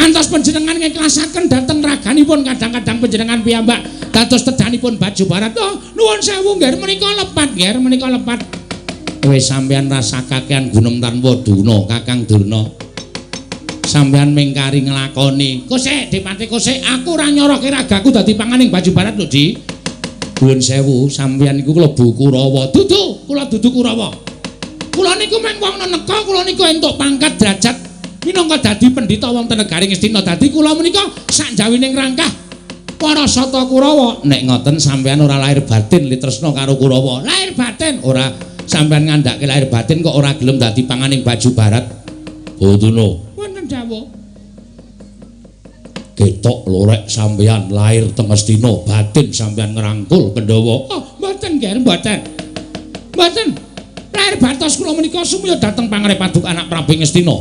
ngantos panjenengan ngiklasaken dhateng raganipun kadang-kadang panjenengan piyambak dados tedanipun Baju Barat. Oh, nuwun sewu nggih menika lepat nggih menika lepat. Wis sampeyan rasakaken gunung tanpa duna Kakang Durna. Sampeyan mingkari nglakoni. Kosek Dipati Kosek, aku ora nyoroke ragaku dadi panganing Baju Barat lho, Di. Nuwun sewu, sampeyan iku klebu Kurawa. Dudu, kula dudu Kurawa. Kula niku mung wong neneka, kula niku entuk pangkat derajat minangka dadi pendhita wonten negaring Astina. Dadi kula menika sak jawining rangkah para sata Kurawa. Nek ngoten sampeyan ora lahir batin litresna karo Kurawa. Lahir batin ora sampeyan ngandhake lahir batin kok ora gelem dadi panganing Baju Barat. Bodono. Wonten dawuh. Ketok lorek sampeyan lahir teng Astina, batin sampeyan ngrangkul Pandhawa. Oh, mboten nggih, mboten. Mboten. Lahir batos kula menika sumya dhateng pangrepaduk anak Prabu Astina.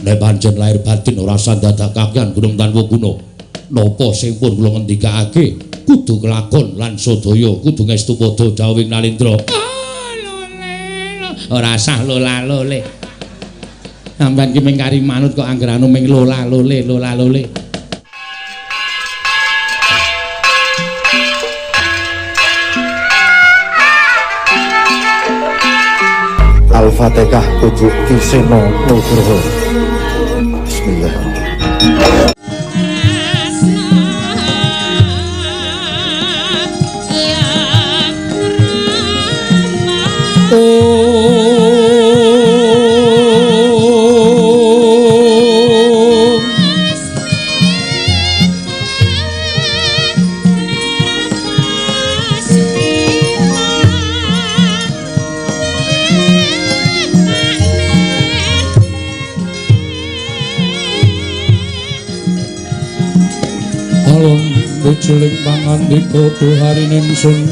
Nek pancen lahir batin ora sandadakaken gunung tanpa guna. Napa sing pun kula ngendikake kudu kelakon lan sadaya kudu ngestu padha dawuhing Nalendra. Ora sah lola-lole. Sampeyan ki mingkari manut kok angger anu ming lola-lole, lola-lole. Al-Fatihah tujuh Kiseno Nugroho. Bismillah. Cilik pangandika dhuharing ingsun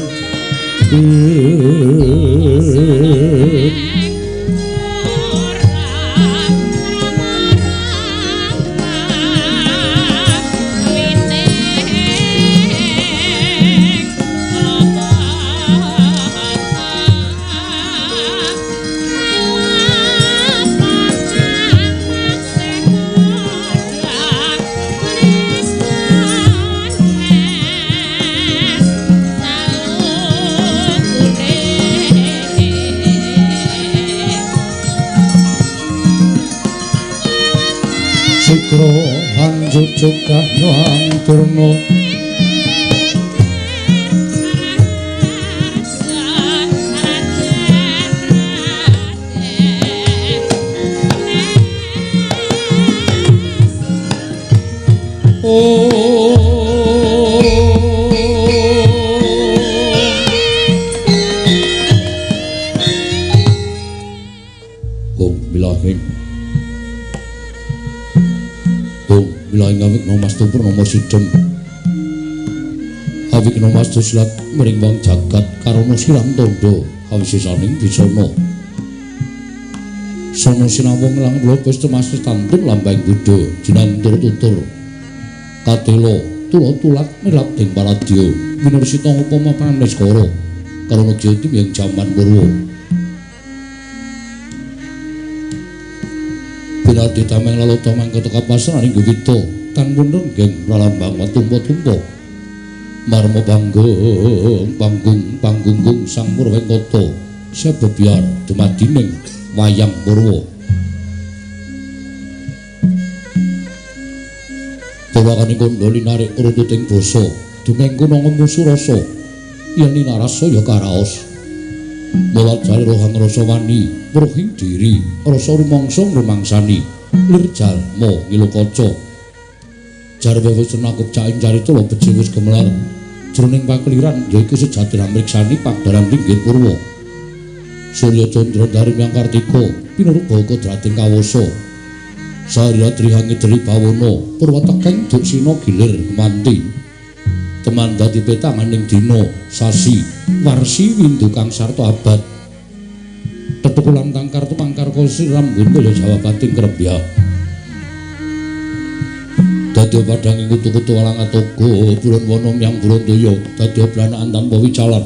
Cukah Noang Turno nomor sidem awik nomas silat mring wong jagat karana siram tondo kawisesaning bisana sono sinawung lang kula wis temas tantun lambang Buddha jinantur tutur katela tulat nilap ing paradya minursita upama praneskara karana jati ing jaman purwa pinarti tameng lalata mangkata kapasraning gowita tan pundung geng lalambang tumpa-tumpa marma panggung sang Purwengkata sebebiar dumadining wayang purwa bawakane kondoli narik urututing basa dumengku nangemu surasa yen narasa ya karaos mulat jare rohang rasa wani rohing diri rasa rumangsa ngrumangsani lirjal mo ngilukaca jarwe wis nakup caing carita lho becik wis gemelar jroning pakliran yaiku sejati ramriksani pagdaran linggih purwa Surya Candra Darimyang Kartika pinurut kodrating kawasa Sarya Trihangi Dri Bawana Purwatekeng Duksina gilir kemanti teman dadi petanganing dina sasi warsi windu kang sarta abad tetukulan kang kartu pangkar kosi rambun ya jawabating krembya dadi padhang ing kutu-kutu alang atoga bulan wana yang Brandaya dadi blanakan tanpa wicalan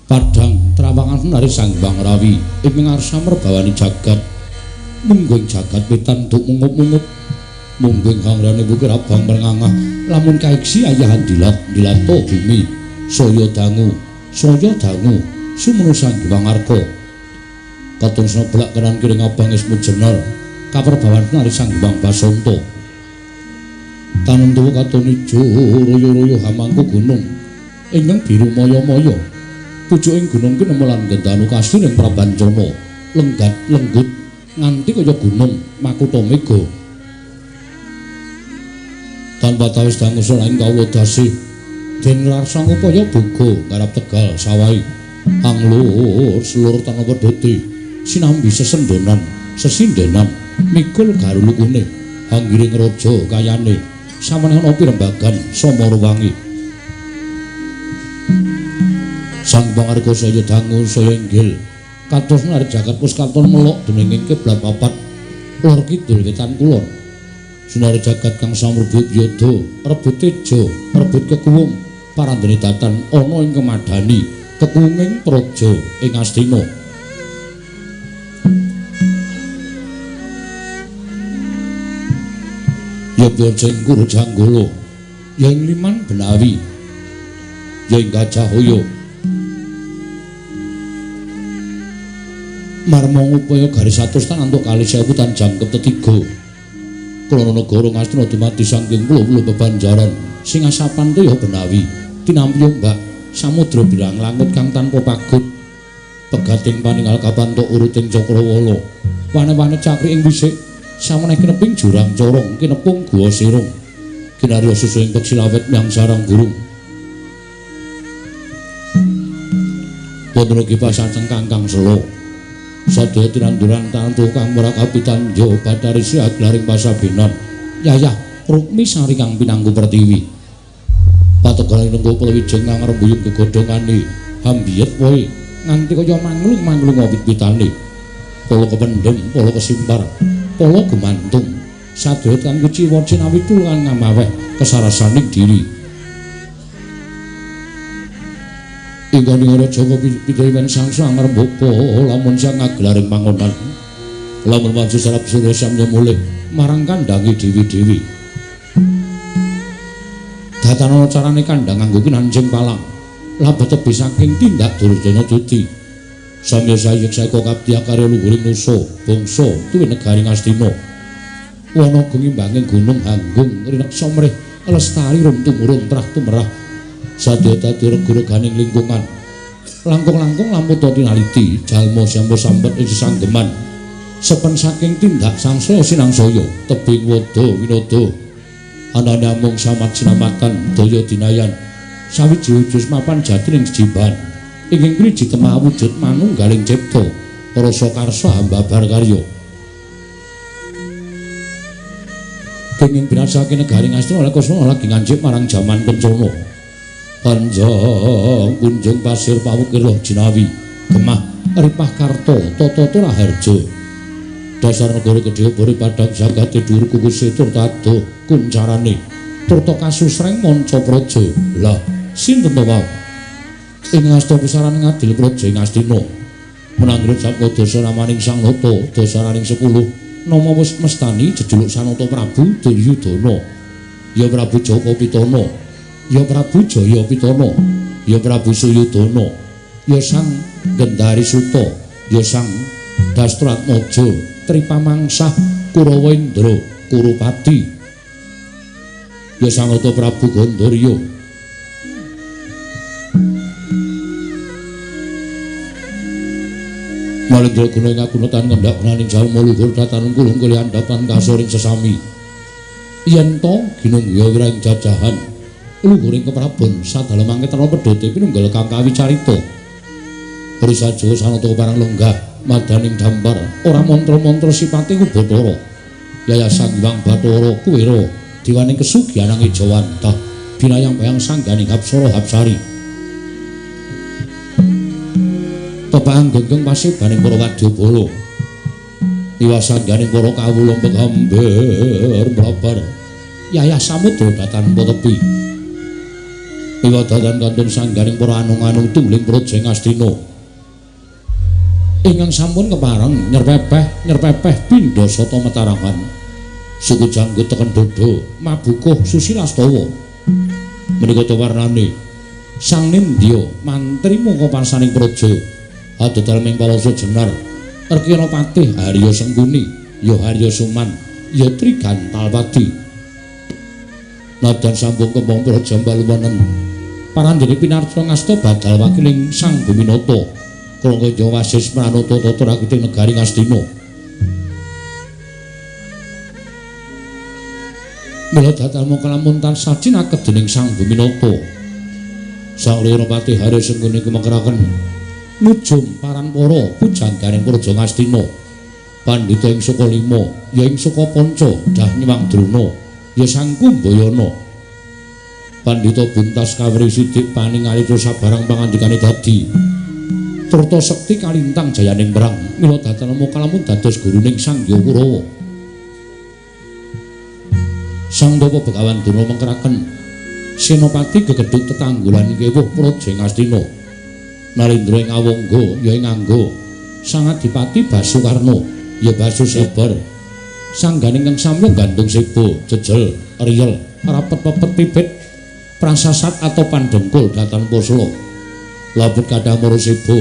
padhang trawangan nari sang Bang Rawi ing ngarsa merbawani jagat mungguing jagat pitan tuk mungup-mungup Mungging hangrane bukir abang merengangah lamun kaiksi ayahan dilato bumi saya dangu sumunusan Hyang Arga katon seblak kanan kiring abang ismu jenal kaperbawan nari Sang Hyang Basanta tanem tuwa katon ijo royo-royo hamangku gunung ingkang biru moyo-moyo pucuking gunung ki nemelan gendanu kastur ing Prabancana lenggat lenggut nganti kaya gunung Makutha Mega tanpa tawis dangusul ing kawula dasih den rasa ngupaya boga garap Tegal Sawai anglur seluruh tanah wedhuti sinambi sesendonan sesindenan mikul garulukune hanggiring raja kayane samane ana pirembagan Samaruwangi Sang Hyang Arga saya dangu saya inggil kados nari jagat pus katon melok dening kiblat papat lor kidul wetan kulon Sunari jagat kang samrebut yudha, rebut teja, rebut kekuwung, parandene datan ana ing kemadani, kekuwunging praja ing Astina. Ya Bojeng Guru Janggala, ya ing Liman Benawi, ya ing Gajahhoya. Marma ngupaya garis 100 tan antuk 1000 tan jangkep tetiga. Krana negara Ngastina dumadi saking pulo-pulo bebanjaran sing asapan ya Benawi tinampi Mbak samudra birang langut kang tanpa pagut pegating paninggal kapantuk uruting Cakrawala wane-wane cakri ing wisik samene kineping jurang corong kinepung guwa sirung kinarya susu ing peksilawet nyang sarang gurung wonten ugi pasajeng Kangkang Sela sadaya tinanduran tantu kang ora kapitan jo Bathari Sihat laring pasabenan Yayah Rukmi Sari kang pinangku Pertiwi pategaling nenggo Plewijeng kang rembuyung gegodhongane hambiyet wae nganti kaya manglung-manglung wit-witane pala kependhem pala kesimpar pala gumantung sadaya kang kuciwa cinawi tulungan ngamaweh kesarasaning diri ingkang raja pitahen sangsa ngrembaka lamun sang ngagelaring pangonan lamun maju sarap surya samya mulih marang kandange dewi-dewi datana carane kandhang nganggo kinanjing palang labet tebi saking tindak Duryudana Duti samya sayek saeka kabdi karya luhuring nusa bangsa tuwi negari Ngastina wana gumimbange gunung hanggung rineksa mrih lestari rum tumurun trah tumerah sadaya dadi rega-reganing lingkungan langkung-langkung lamputa tinaliti jalma sampo sampet ing sesanggeman sepen saking tindak sangsaya sinangsaya tebing wada winada anane amung samat sinamatan daya dinayan sawiji wujus mapan jati ing jiban ingkang priji temah wujud manunggaling cipta rasa karsa hambabar karya kenging binasake negari Ngastina Lekasana lagi ngancik marang jaman kencana Panjang kunjung pasir pawukir loh jinawi gemah ripah karto toto turaharjo dasar negara gedhe bori padang jagate dhuwur kukuse tur tado kuncarane turta kasusreng manca praja lah sinten to wae ing ngasta pusaran ngadil praja ing Astina menanggret saka dosa namaning Sang Nata dasaraning 10 nama wis mestani jejuluk Sanata Prabu Duryudana ya Prabu Jaka Pitana ya Prabu Jaya Pitana ya Prabu Suyudana ya Sang Gendari Suta ya Sang Dastratmaja Tripamangsah Kurawendra Kurupati ya Sang Nata Prabu Gandharya Malendra guna ngagunatan ngendhak naning jalma luhur dataran kulung kaliyan dapan kasoring sesami yen to ginung wireng jajahan luhuring keprabon sadalem angketana pedhote pinunggal kang kawicarita Risa Jawa Sanata parang lenggah madaning dampar ora mantra-mantra sipating Bathara Yaya Sang Hyang Bathara Kuwira diwaning kesugihan nang Ijawantah binayang-bayang sangganing Hapsara Hapsari pepaang genggeng pasibaning para wadyabala iwasangganing para kawula pegamber mlabar Yaya Samudra datan tepi Iwadatan kantun sanggaring para anung-anung tungling praja Ngastina ingkang sampun kepareng nyerpepeh pindha sata matarangan suku janggut teken dodo mabukuh susilastawa menika warnane sang nindya mantri mangka pasaning praja adadal ming palasa jenar Rekana Patih Harya Sengkuni ya Harya Suman ya Trigantalpati nadan sambung kembang praja baluwanen parandene pinarca ngasta badal wakiling Sang Buminata kala Jawa Wasis Pranata tata rakiting negari Ngastina mila datal mangka lamun tansah cinaket dening Sang Buminata Sang Rekana Patih Harya Sengkuni kumengkeraken nujum paranpara pujangganing praja Ngastina pandhita ing saka 5 ya ing saka Panca dah nyuwang Drona ya Sang Kumbayana pandhita buntas kawri sidik paningali sabarang pangandikane dadi turta sekti kalintang jayaning perang mila datal mangka lamun dados guruning Sang Hyang Kurawa Sang Dawa Begawan Drona mengkeraken Senopati gegedhuk tetanggulan kewuh praja Ngastina Narendra ing Awangga ya ing Angga Sang Adipati Basukarna ya Basusebar sangganing kang samya gantung sebo jejel riyel rapet pepet pipit prasasat atau pandengkul datan poslo labut kadah moro sebo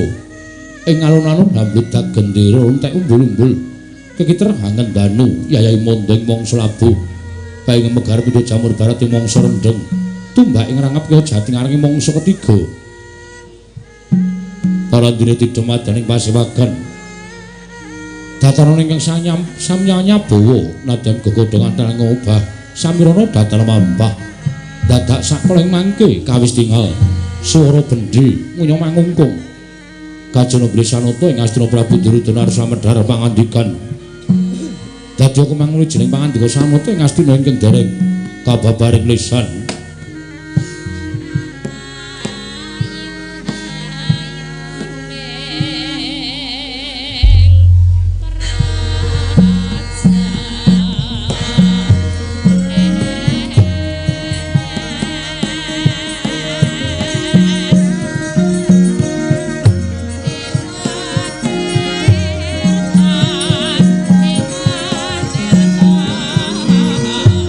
ing alun-alun dambludak gendera entek umbul-umbul kekiter hangen danu yayai mondeng mangsa labuh bae megar pindho jamur barat ing mangsa rendeng tumbak ing rangap kaya jati ngaring mangsa ketiga parandene tidhemadaning pasewagan dataran ingkang samyanya bawa nadan gegodhong antaring ngobah samirana datar mampah dadak sakoleng mangke kawis tinggal swara bendhe ngunyong mangungkung kajana Brisanata ing Astina Prabu Duryudana samedhar pangandikan dadi kumanguli jeneng pangandika Sanata ing Astina ingkang dereng kababaring lisan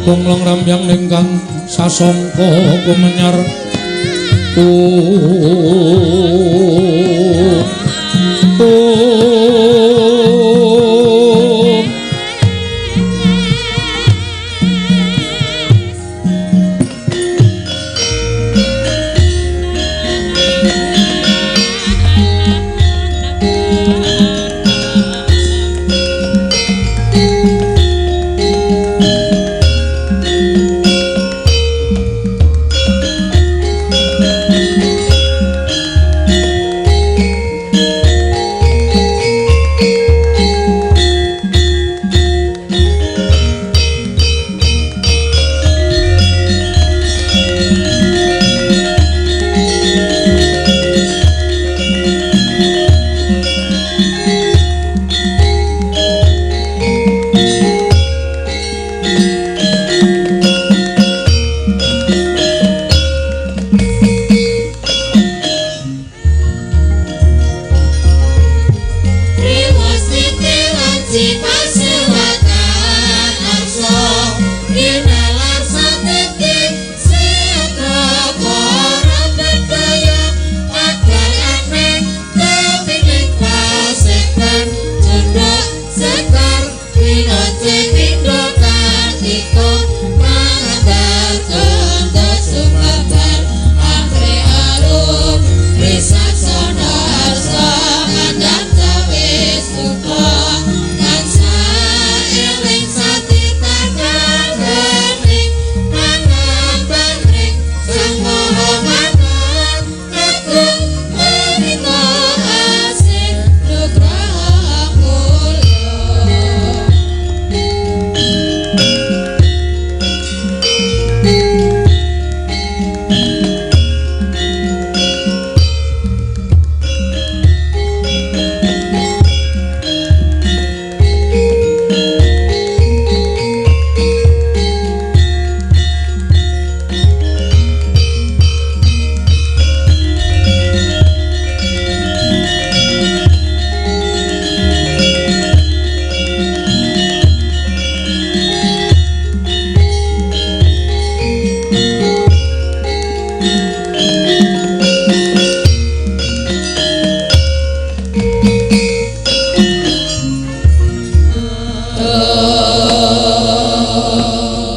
Wong rambyang ningkang sasangka kumenyar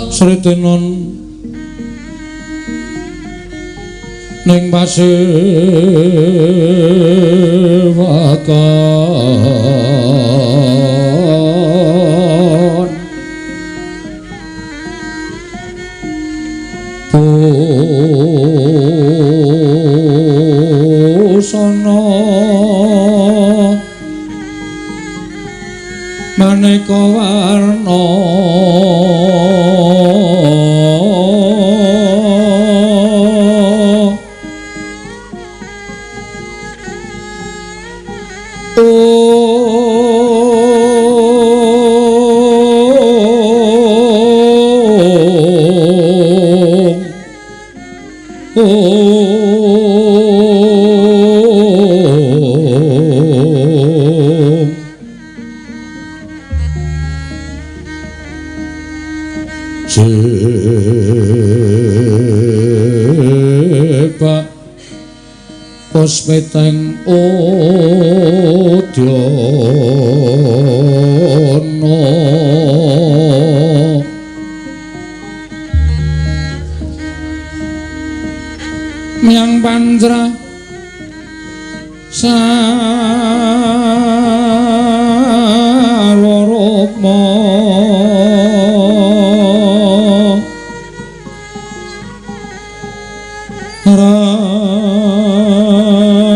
Sritenon ning pasewakan busana maneka warna Sepak puspeteng Udyana Myang Panjra Sarwarama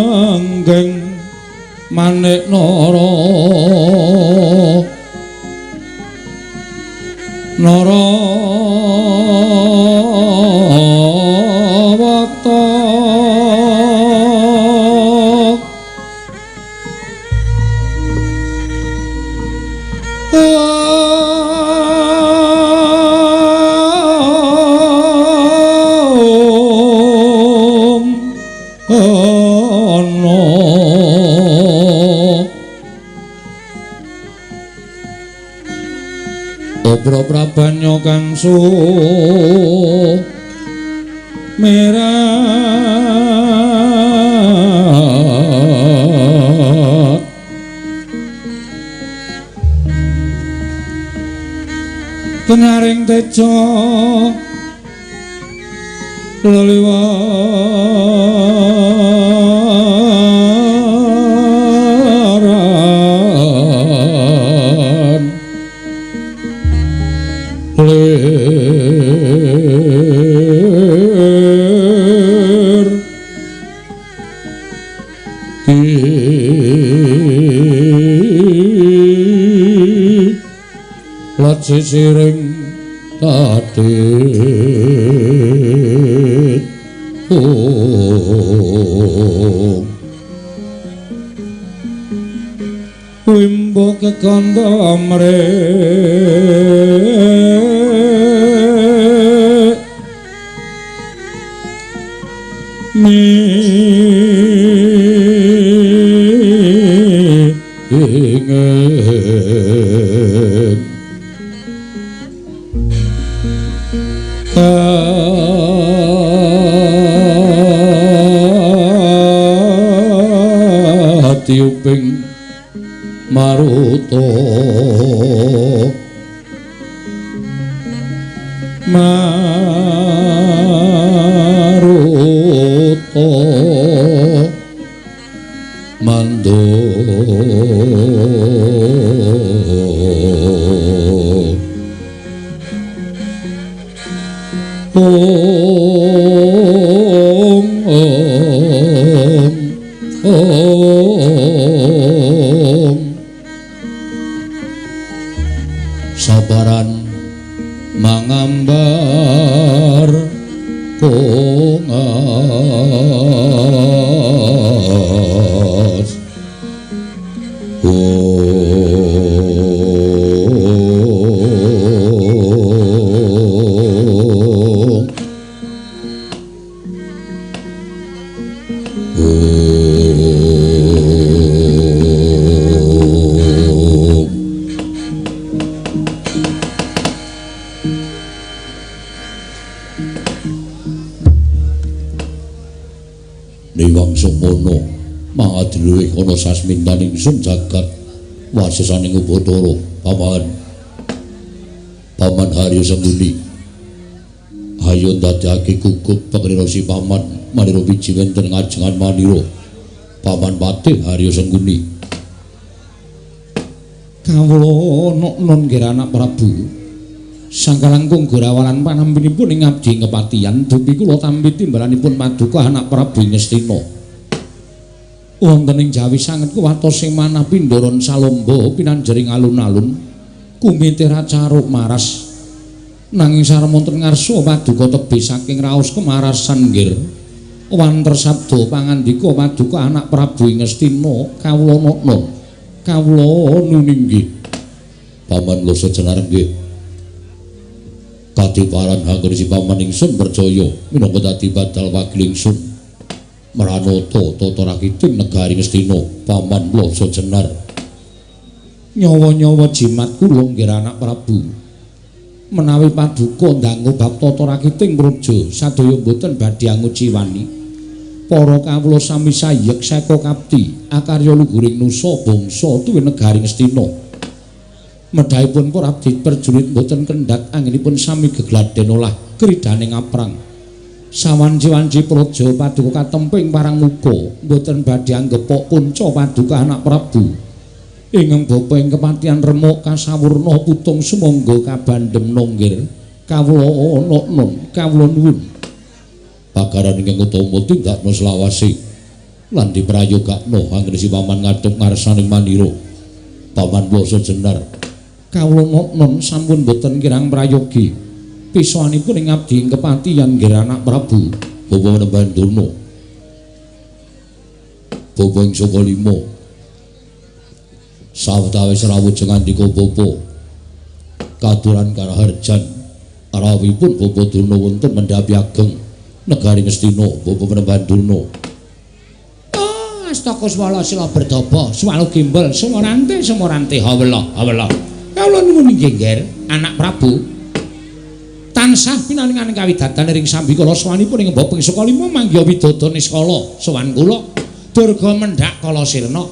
Ranggeng Manik Nara Narawata Prabanya kang sumerat Kenaring teja leliwaran lir lat sisiring tatit wimbo kekanda amrek ingin tiuping maruta mando sabaran mangambar kongas Niwang Sumono Mahadiluwih ana sasmindaning sun jagat wasisaning Upadara paman Paman Haryo Sembuni ayo ndadekake gugup pengrira si paman manira wiji wonten ngajengan manira Paman Patih Haryo Sembuni. Kawula nun nggih anak Prabu Sangkalangkung Gorawalan panampinipun ing abdi ngepatian dupi kula tampi timbalanipun Paduka anak Prabu Ngastina. Wonten ing Jawi sanget kuwatos sing manah Pindaran Salomba pinanjering alun-alun kumite racaruk maras nanging saremonten ngarsa Paduka tebih saking raos kemarasan nggir wanter sabda pangandika Paduka anak Prabu Ngastina kawula nun kawula nuninggih Paman Losa Jenar nggih katiparan hangger si paman ingsun percaya minangka dadi badal wakil ingsun maranata tata rakiting negari Ngastina Paman Losa Jenar. Nyawa-nyawa jimat kula nggih anak Prabu menawi Paduka ndangu bab tata rakiting praja sadaya boten badhe anguci wani para kawula sami sayek seka kapti akarya luhuring nusa bangsa tuwin negari Ngastina. Medhaipun para abdi perjurit boten kendhat anggenipun sami gegladen olah kridhaning aprang. Sawanci-wanci praja Paduka katemping parang muga boten badhe anggepok kunca Paduka anak Prabu. Ing bapa ing kepatihan remuk kasawurna putung sumangga kabandhem nonggir kawula nun kawula nuwun. Pagaran ingkang utama tindakna selawase lan diprayogakna anggene paman ngadhep ngarsaning manira Paman Losa Jenar. Kawula nun sampun boten kirang prayogi pisoanipun ing abdi kepatihan nggih anak Prabu Bapa Bandurna Bapa ing saka 5 sawetawis rawuh ngandika Bapa katuran karaharjan arawipun Bapa Durna wonten mendhapi ageng negari Ngastina Bapa Bandurna. Astaka swala sila berdaba swalu gimbal sumorante hawela kawula nuwun inggih nggih anak Prabu tansah pinaringaning kawidatan ing sambikala sawanipun ing bapa saka 5 mangga widodha niskala sowan kula durga mendhak kala sirna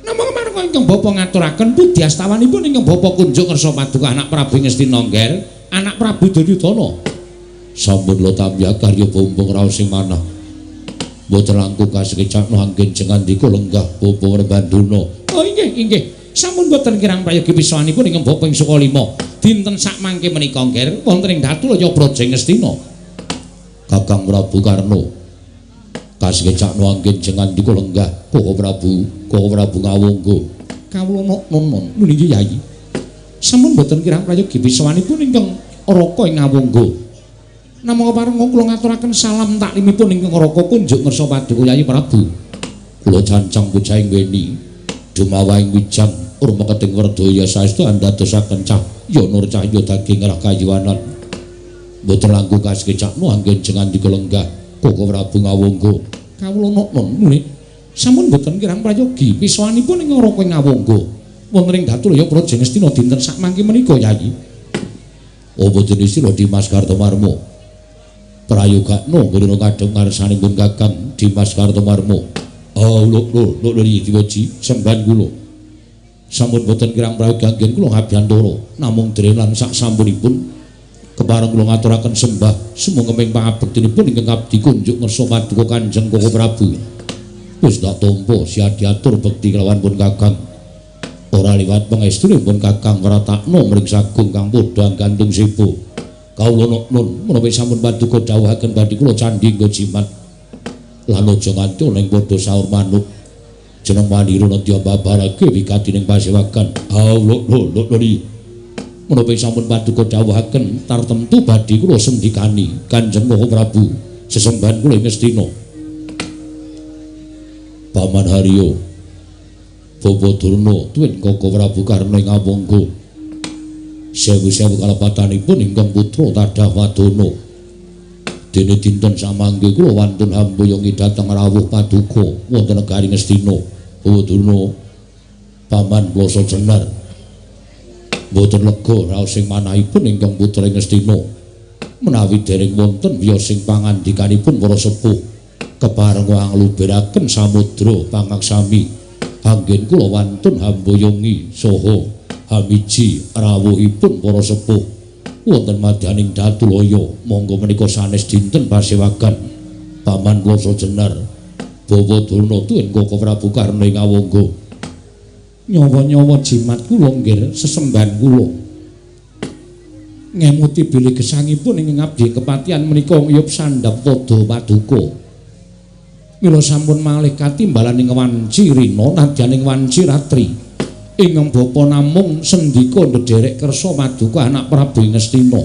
namung marang ingkang bapa ngaturaken pudi astawanipun ingkang bapa kunjuk ngersa Paduka anak Prabu Ngastina nggih anak Prabu Duryudana sampun lo tamya karya bombong raos sing manah boten langkung kasekecakna anggen jengandika lenggah Bapa Bandurna. Oh inggih sampun boten kirang prayogi pisoanipun ing bapa ing saka 5 dinten sak mangke menika nggih wonten ing Datulaya Praja Ngastina. Kakang Prabu Karna kasekecakna anggen jengandika lenggah Kaka Prabu Ngawangga. Kawula nun nggih Yayi. Sampun boten kirang prayogi pisoanipun ingkang Raka ing Ngawangga. Namung parenga kula ngaturaken salam taklimipun ingkang Raka kunjuk ngersa Paduka Yayi Prabu. Kula cancang pujaing weni dumawahing wijang urma keting werdaya saestu andadosaken cahya nur cahya daging rah kayuwanan boten langkung kasekecakna anggen jengandika lenggah Kaka Prabu Ngawangga. Kawula nun nggih sampun boten kirang prayogi pisoanipun ing Raka Ngawangga wonten ing Datulaya Praja Ngastina dinten sak mangke menika Yayi. Boten istira Dimas Kartomarma prayogakna nggih kadheng ngarsanipun Kakang Dimas Kartomarma. Oh lho diwaji semban kula sampun boten kirang prayogi anggen kula ngabiyantara namung drenan sak sampunipun kepareng kula ngaturaken sembah sumangga ing pangabektinipun ingkang abdi kunjuk ngersa Paduka Kanjeng Kaka Prabu wis tak tampa siya diatur bekti kelawan pun Kakang ora liwat pangestunipun Kakang Wratakna mring sagung kang padha gantung sipo. Kawula nun menawi sampun Paduka dawuhaken badhe kula candhi nggo jimat lan aja nganti ning padha saur manuk jeneng manira nadya babarake wigatining pasewakan. Lho menawi sampun Paduka dawuhaken tartemtu badhe kula sendikani Kanjeng Kaka Prabu sesembahan kula ing Ngastina. Paman Haryo Bapa Durna tuwin Kaka Prabu Karna ing Ngawangga sewu-sewu kalepatanipun ingkang putra tadah wadana dene dinten samangke kula wantun hambuyungi dhateng rawuh Paduka wonten negari Ngastina. Bapa Durna Paman Losa Jenar boten lega raos sing manahipun ingkang putra Ngastina menawi dereng wonten wiyos sing pangandikanipun para sepuh kepareng angluberaken samudra pangaksami anggen kula wantun hambuyungi saha hamiji rawuhipun para sepuh wonten madyaning Datulaya monggo menika sanes dinten pasewakan paman kula Jenar Bawa Durna tuwin Koko Prabu Karna ing Awangga nyawa-nyawa jimat kula nggih sesembahan kula ngemuti bilih gesangipun ing ngabdi kepatihan menika ngiyup sandhap padha paduka mila sampun malih katimbalan ing wanci rina nadyaning wanci ratri ingkang bapa namung sendika ndederek kersa paduka anak Prabu Ngastina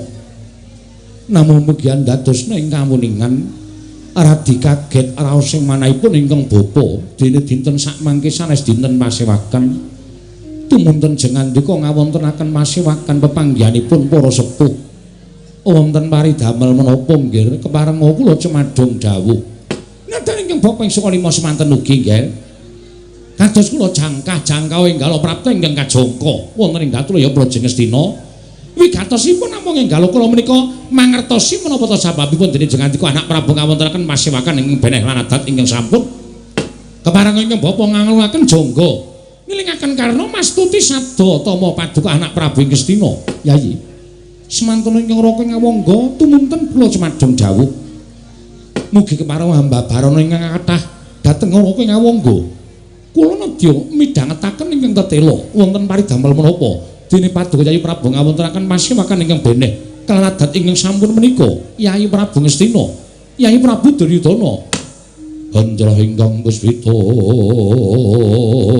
namung mugi andadosna ing kawuningan radi kaget raos sing manahipun ingkang bapa dene dinten sakmangke sanes dinten pasewakan tumunten jengandika ngawontenaken pasewakan pepanggihanipun para sepuh wonten paridamel menapa nggih kepareng kula cemadhong dawuh nadyan ingkang bapa ing saka 5 semanten ugi nggih kados kula jangkah-jangkah enggal prapta ingkang kajangka wonten ing Datulaya Praja Ngastina wigatosipun namung enggal kula menika mangertosi menapa ta sababipun dene jengandika anak Prabu ngawontenaken pasewakan ing beneh lan adat ingkang sampun kepareng ingkang bapa ngangeluaken jangga nilingaken karna mastuti sabda tama paduka anak Prabu Ngastina yayi semantuna ingkang raka ngawangga tumunten kula cemadhong dawuh mugi kepareng hamba barana ingkang kathah dhateng raka ngawangga kula nedya midhangetaken ingkang tetela wonten paridamel menapa dene paduka Yayi Prabu ngawontenaken pasewakan ingkang beneh kaliyan adat ingkang sampun menika Yayi Prabu Ngastina Yayi Prabu Duryudana Hanjrah ingkang puspita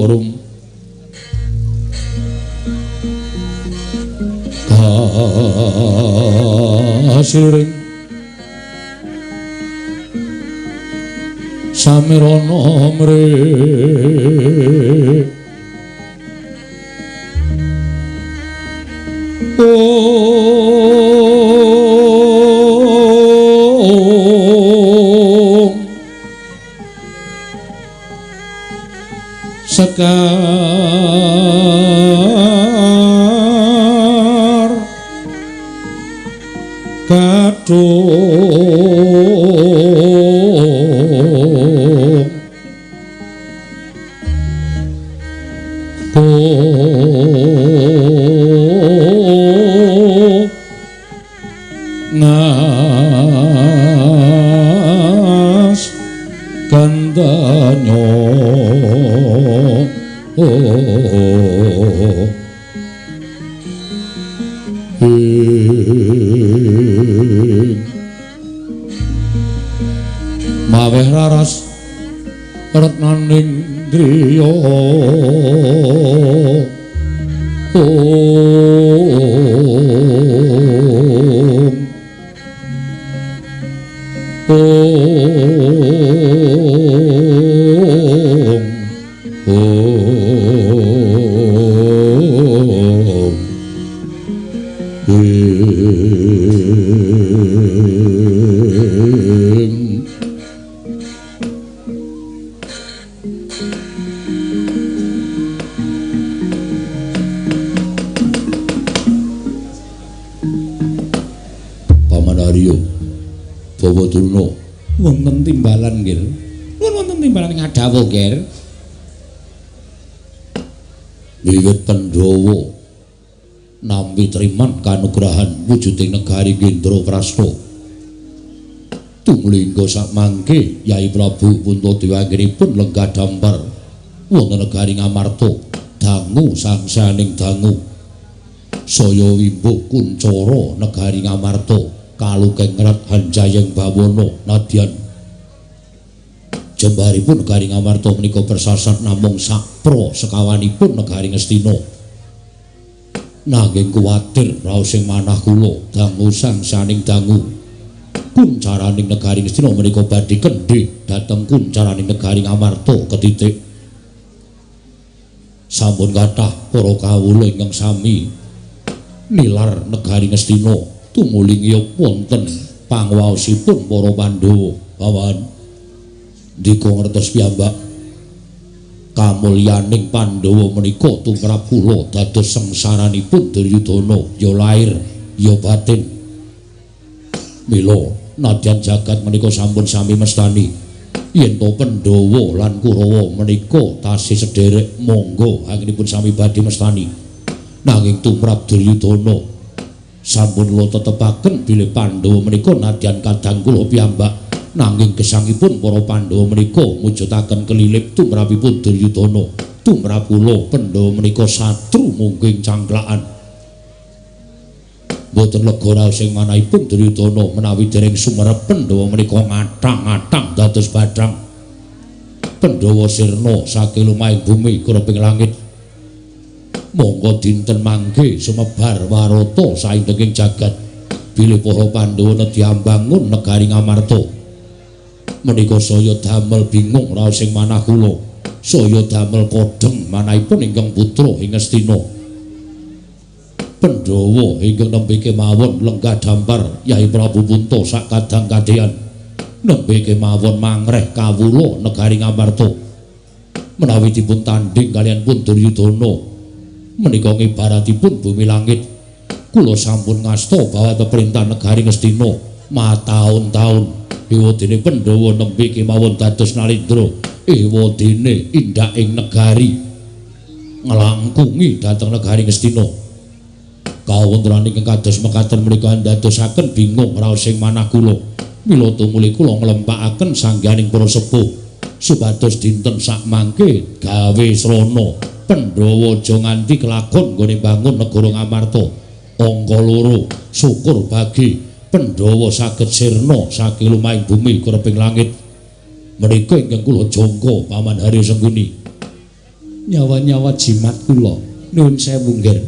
rum kasiring samirana mre sekar kadung ngas kandanyo maweh raras retnaning driya Paman Arya Bawa Durna wonten timbalan nggih wonten timbalan ngadawa nggih wiwit Pandhawa nampi triman kanugrahan wujuding negari Gendra-Prasta tumlingga sakmangke Yayi Prabu Puntadewa anggenipun lenggah dampar wonten negari Ngamarta dangu sangsaning dangu saya wimbuh kuncara negari Ngamarta kalukengrat Hanjayeng Bawana nadyan jembaripun negari Ngamarta menika persasat namung sapra sekawanipun negari Ngastina nanging kuwatir raos sing manah kula dangu sangsaning dangu kuncaraning negari Ngastina menika badhe kendhih dhateng kuncaraning negari Ngamarta ketitik sampun kathah para kawula ingkang sami nilar negari Ngastina tumuling ngiyup wonten pangwaosipun para Pandhawa bawan dika ngertos piyambak kamulyaning Pandhawa menika tumrap kula dados sengsaranipun Duryudana ya lair ya batin mila nadyan jagat menika sampun sami mestani yen to Pandhawa lan Kurawa menika tasih sederek monggo anggenipun sami badhe mestani nanging tumrap Duryudana sampun kula tetepaken bilih Pandhawa menika nadyan kadang kula piyambak nanging gesangipun para Pandhawa menika mujudaken kelilip tumrapipun Duryudana tumrap kula Pandhawa menika satru mungking cangklakan boten lega raos sing manahipun Duryudana menawi dereng sumerep Pandhawa menika ngathang-athang dados badhang Pandhawa sirna saking lumahing bumi kureping langit monggo dinten mangke sumebar warata saindenging jagat bilih para Pandhawa nedya mbangun negari Ngamarta menika saya damel bingung raos sing manah kula saya damel kodheng manahipun ingkang putra ing Astina Pandhawa ingkang nembe kemawon lenggah dampar Yai Prabu Punta sak kadang kadhean nembe kemawon mangreh kawula negari Ngamarta menawi dipun tanding kalian pun Duryudana menika ngibaratipun bumi langit kula sampun ngasta bahwa perintah negari Ngastina mataun-taun ewadene Pandhawa nembe kemawon dados nalindra ewadene indak ing negari nglangkungi dhateng negari Ngastina kawontenan ingkang kados mekaten menika ndadosaken bingung raos sing manah kula mila tumuli kula nglempakaken sangganing para sepuh supados dinten sak mangke gawe srana Pandhawa aja nganti kelakon nggone bangun negara Ngamarta angka 2 syukur bagi Pandhawa saged sirna saking lumahing bumi kureping langit menika ingkang kula jangka Paman Haryo Sengguni nyawa-nyawa jimat kula nuwun sewu nggih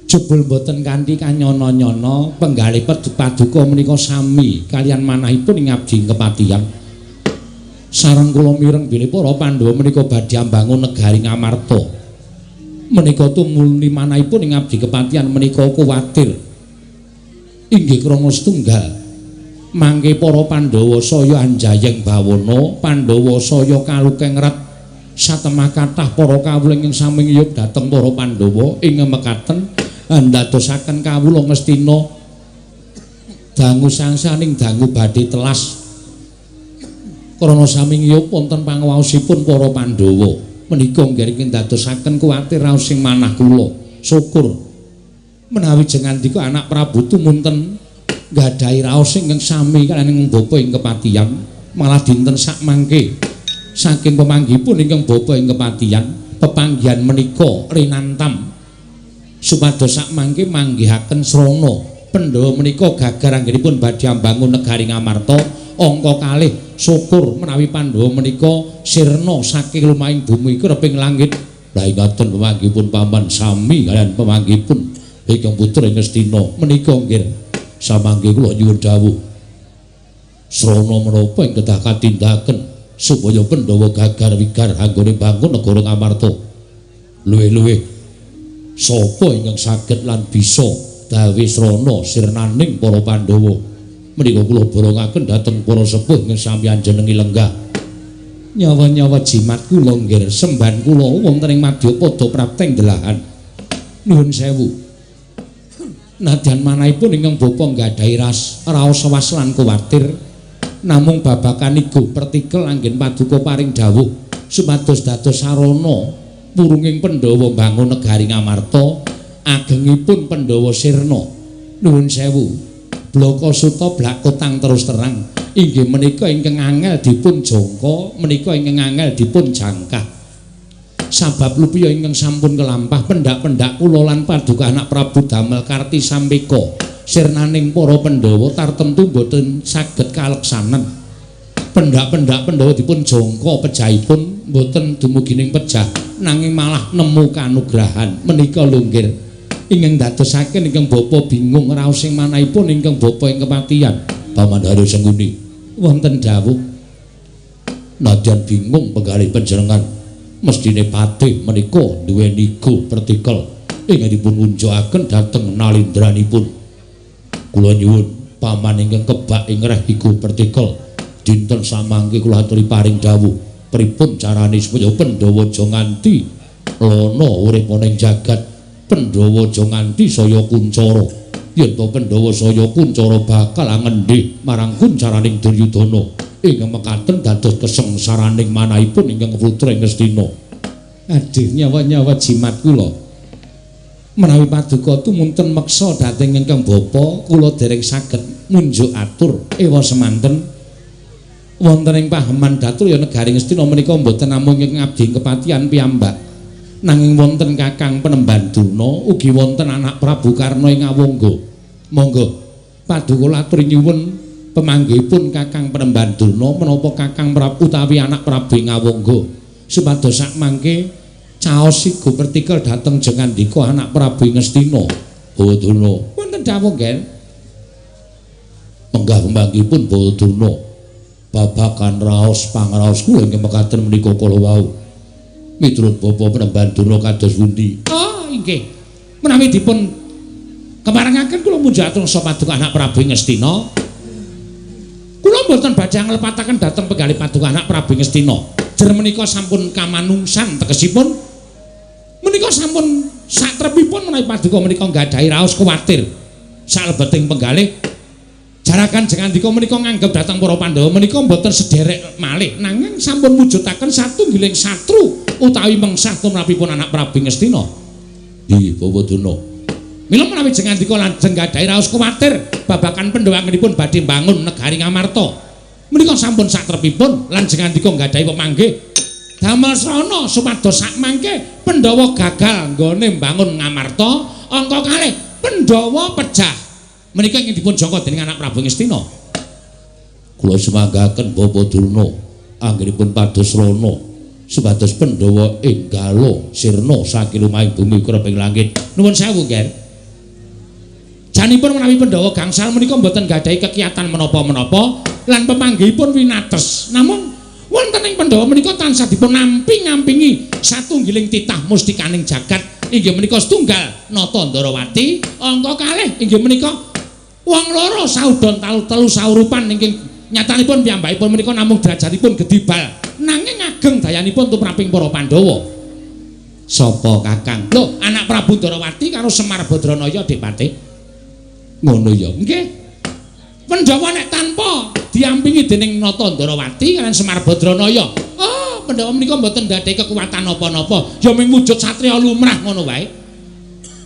jebul boten kanthi kanyana-nyana penggalih paduka menika sami kalian manahipun ing abdi kepatihan sareng kula mireng bilih para Pandhawa menika badhe mbangun negari Ngamarta menika tumuli manahipun ing abdi kepatihan menika kuwatir inggih krana setunggal mangke para Pandhawa saya anjayeng bawana Pandhawa saya kalukengret satemah kathah para kawula ing sami ngiyup dhateng para Pandhawa ing mekaten ndadosaken kawula Ngastina dangu sangsaning dangu badhe telas krana sami ngiyup wonten pangawaosipun para Pandhawa menika nggih ndadosaken kuwatir raos sing manah kula syukur menawi jengandika anak Prabu tumunten nggadahi raos ingkang sami kaliyan bapa ing kepatihan malah dinten sak mangke saking pemanggihipun ingkang bapa ing kepatihan pepanggihan menika rinantam supados sak mangke manggihaken srana Pandhawa menika gagar anggenipun badhe mbangun negari Ngamarta angka 2 syukur menawi Pandhawa menika sirna saking lumahing bumi kureping langit la ngaten pemanggihipun paman sami kaliyan pemanggihipun ingkang putra ing Astina menika nggih samangke kula nyuwun dawuh srana menapa ing kedah katindaken supaya Pandhawa gagar wigar anggone bangun negara Ngamarta luwih-luwih sapa ingkang saged lan bisa gawe srana sirnaning para Pandhawa menika kula borongaken dhateng para sepuh ing sampeyan jenengi lenggah nyawa-nyawa jimat kula nggih semban kula wonten ing Madyapada prapteng delahan nuwun sewu nadyan manahipun ingkang bapa nggadahi raos sewas lan kuwatir namung babakan iku pertikel anggen paduka paring dawuh supados dados sarana purunging Pandhawa mbangun negari Ngamarta agengipun Pandhawa sirna nuwun sewu Blaka Suta blak kotang terus terang inggih menika ingkang angel dipun jangka menika ingkang angel dipun jangkah sabab lupiya ingkang sampun kelampah pendak-pendak kula lan paduka anak Prabu damel karti sampeka sirnaning para Pandhawa tartemtu boten saged kaleksanan pendak-pendak Pandhawa dipun jangka pejahipun boten dumugining pejah nanging malah nemu kanugrahan menika lunggir ingkang dadosaken ingkang bapa bingung raos sing manahipun ingkang bapa ing kepatihan Paman Haryo Sengguni wonten dawuh nadyan bingung penggalih panjenengan mestine patih menika duweni go pertikel ingkang dipun unjukaken dhateng nalindranipun kula nyuwun paman ingkang kebak ing reh iku pertikel dinten samangke kula aturi paring dawuh pripun carane supaya Pandhawa aja nganti lono urip ana ing jagat Pandhawa aja nganti saya kuncara yen to Pandhawa saya kuncara bakal ngendhih marang kuncaraning Duryudana ingkang mekaten dados kesengsaraning manahipun ingkang putra ing Astina. Aduh nyawa-nyawa jimat kula menawi paduka tumunten meksa dhateng ingkang bapa kula dereng saged ngunjuk atur ewa semanten wonten ing paheman Datul ya negari Ngastina menika mboten namung ing abdi kepatihan piyambak nanging wonten Kakang Penemban Durna ugi wonten anak Prabu Karna ing Awangga monggo paduka atur nyuwun pemanggihipun Kakang Penemban Durna menapa Kakang Prabu utawi anak Prabu ing Awangga supados sak mangke caos iku pertikel dhateng jengandika anak Prabu Ngastina Bawadurna wonten dawuh nggih menggah pembanggihipun Bawadurna babagan raos pangraos kula ingkang mekaten menika kala wau miturut Bapa Penemban Durna kados pundi oh inggih menawi dipun kemarengaken kula munjahaken sapaduka anak Prabu Ngastina kula mboten badhe nglepataken dhateng penggalih paduka anak Prabu Ngastina jer menika sampun kamanungsan tegesipun menika sampun satrepipun menawi paduka menika nggadahi raos kuwatir salebeting penggalih jarakan jengandika menika nganggep dhateng para Pandhawa menika mboten sederek malih nanging sampun mujudaken satunggiling satru utawi mengsah tumrapipun anak Prabu Ngastina nggih Bawadurna mila menawi jengandika lajeng nggadahi raos kuwatir babagan pendhawanganipun badhe mbangun negari Ngamarta menika sampun satrepipun lan jengandika nggadahi pemanggih damel srana supados sak mangke Pandhawa gagal nggone mbangun Ngamarta angka kalih Pandhawa pejah menika ingkang dipun jangka dening anak Prabu Ngastina kula semanggaken Bapa Durna anggenipun pados rana supados Pandhawa enggalo sirna saking lumahing bumi kreping langit nuwun sewu nggih janipun menawi Pandhawa gangsal menika mboten gadahi kekiyatan menapa-menapa lan pemanggihipun winates namung wonten ing Pandhawa menika tansah dipun namping-nampingi satunggiling titah mustikaning jagat inggih menika setunggal Nata Ndarawati angka kalih inggih menika wong loro saudon telu saurupan inggih nyatanipun piyambakipun menika namung derajatipun gedibal nanging ageng dayanipun tumraping para Pandhawa sapa Kakang lho anak Prabu Ndarawati karo Semar Badranaya Dipati ngono ya nggih Pandhawa nek tanpa diampingi dening Nata Ndarawati kaliyan Semar Badranaya oh Pandhawa menika mboten gadahi kekuatan napa-napa ya mung wujud satriya lumrah ngono wae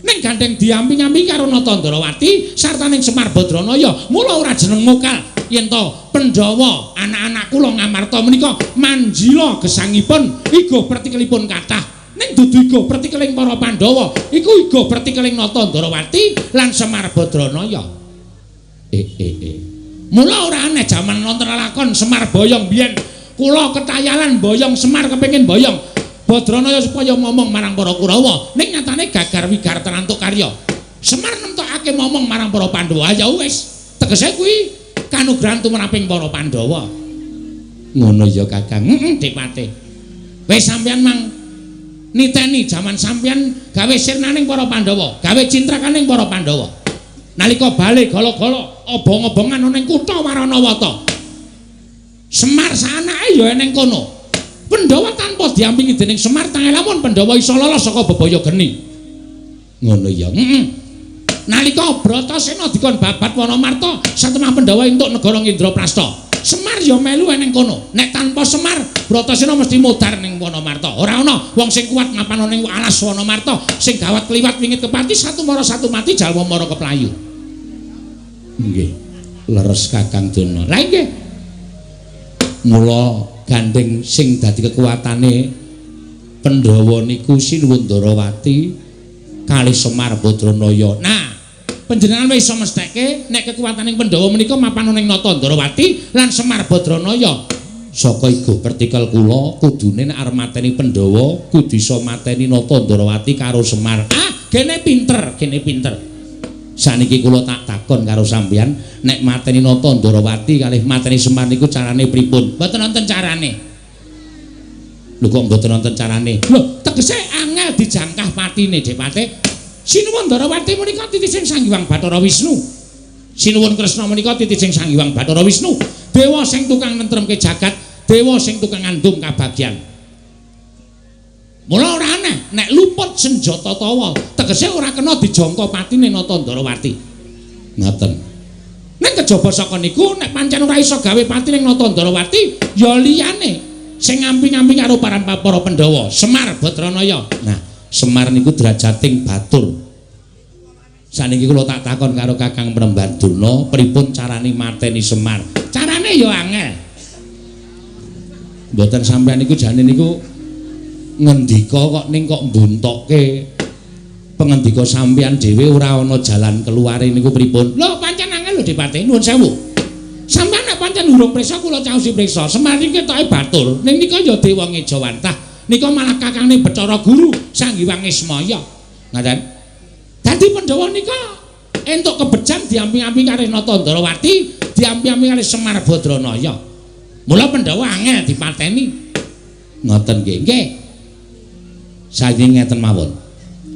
ning gandeng diamping-amping karo Nata Ndarawati sartaning Semar Badranaya mula ora jeneng mokal yen to Pandhawa anak-anak kula Ngamarta menika manjila gesangipun igo pertikelipun kathah ning dudu igo pertikeling para Pandhawa iku igo pertikeling Nata Ndarawati lan Semar Badranaya mula ora aneh jaman wonten lakon Semar Boyong biyen kula ketayalan boyong Semar kepengin boyong Badranaya supaya ngomong marang para Kurawa ning nyatane gagar wigar tenantuk karya Semar nemtokake ngomong marang para Pandhawa ya wis tegese kuwi kanugrahan tumraping para Pandhawa ngono ya Kakang Dipati wis sampeyan mang niteni jaman sampeyan gawe sirnaning para Pandhawa gawe cintrakaning para Pandhawa nalika bali gala-gala obong-obongan ana ing kutha Waranawata Semar sanake ya eneng kono Pandhawa tanpa diampingi dening Semar tangelamun Pandhawa iso lolos saka bebaya geni ngono ya nalika Bratasena dikon babat Wanamarta satemah Pandhawa entuk negara Indraprasta Semar ya melu eneng kono nek tanpa Semar Bratasena mesti mudhar ning Wanamarta ora ana wong sing kuat mapan ning alas Wanamarta sing gawat kliwat wingit kepati satu mati jalma mara keplayu nggih leres Kakang Durna lha nggih mula gandeng sing dadi kekuatane Pandhawa niku Sinuwun Ndarawati kalih Semar Badranaya nah panjenengan wis iso mestheke nek kekuwataning Pandhawa menika mapan ning Nata Ndarawati lan Semar Badranaya saka iku partikel kula kudune nek arep mateni Pandhawa kudu iso mateni Nata Ndarawati karo Semar gene pinter saniki kula tak takon karo sampeyan nek mateni Nata Ndarawati kalih mateni Semar niku carane pripun mboten wonten carane lho kok mboten wonten carane lho tegese angel dijangkah patine Dipati Sinuwun Ndarawati menika titising Sang Hyang Bathara Wisnu Sinuwun Kresna menika titising Sang Hyang Bathara Wisnu dewa sing tukang nentremke jagat dewa sing tukang ngandum kabagyan mula ora aneh nek luput senjata tawa tegese ora kena dijangka patine Nata Ndarawati ngoten nek kejaba saka niku nek pancen ora iso gawe pati ning Nata Ndarawati ya liyane sing ngamping-ngamping karo para Pandhawa Semar Badranaya nah Semar niku derajating batur Saniki kula tak takon karo Kakang Prembaduna, pripun carane mateni Semar? Carane ya angel. Mboten sampeyan niku jane niku ngendika kok ning kok mbuntokke pengendika sampeyan dhewe ora ana jalan keluare niku pripun? Lho pancen angel lho Dipati, nuwun sewu. Sampeyan nek pancen urung prisa kula caosi prisa. Semar iki ketoke batur. Ning nika ya Dewa Ngejawantah. Nika malah kakangne Bathara Guru Sanghyang Ismaya. Ngaten. Dadi Pandhawa nika entuk kebejan diampi-ampi karo Natandrawati, diampi-ampi karo Semar Badranaya. Mula Pandhawa angel dipateni. Ngoten nggih. Nggih. Saiki ngeten mawon.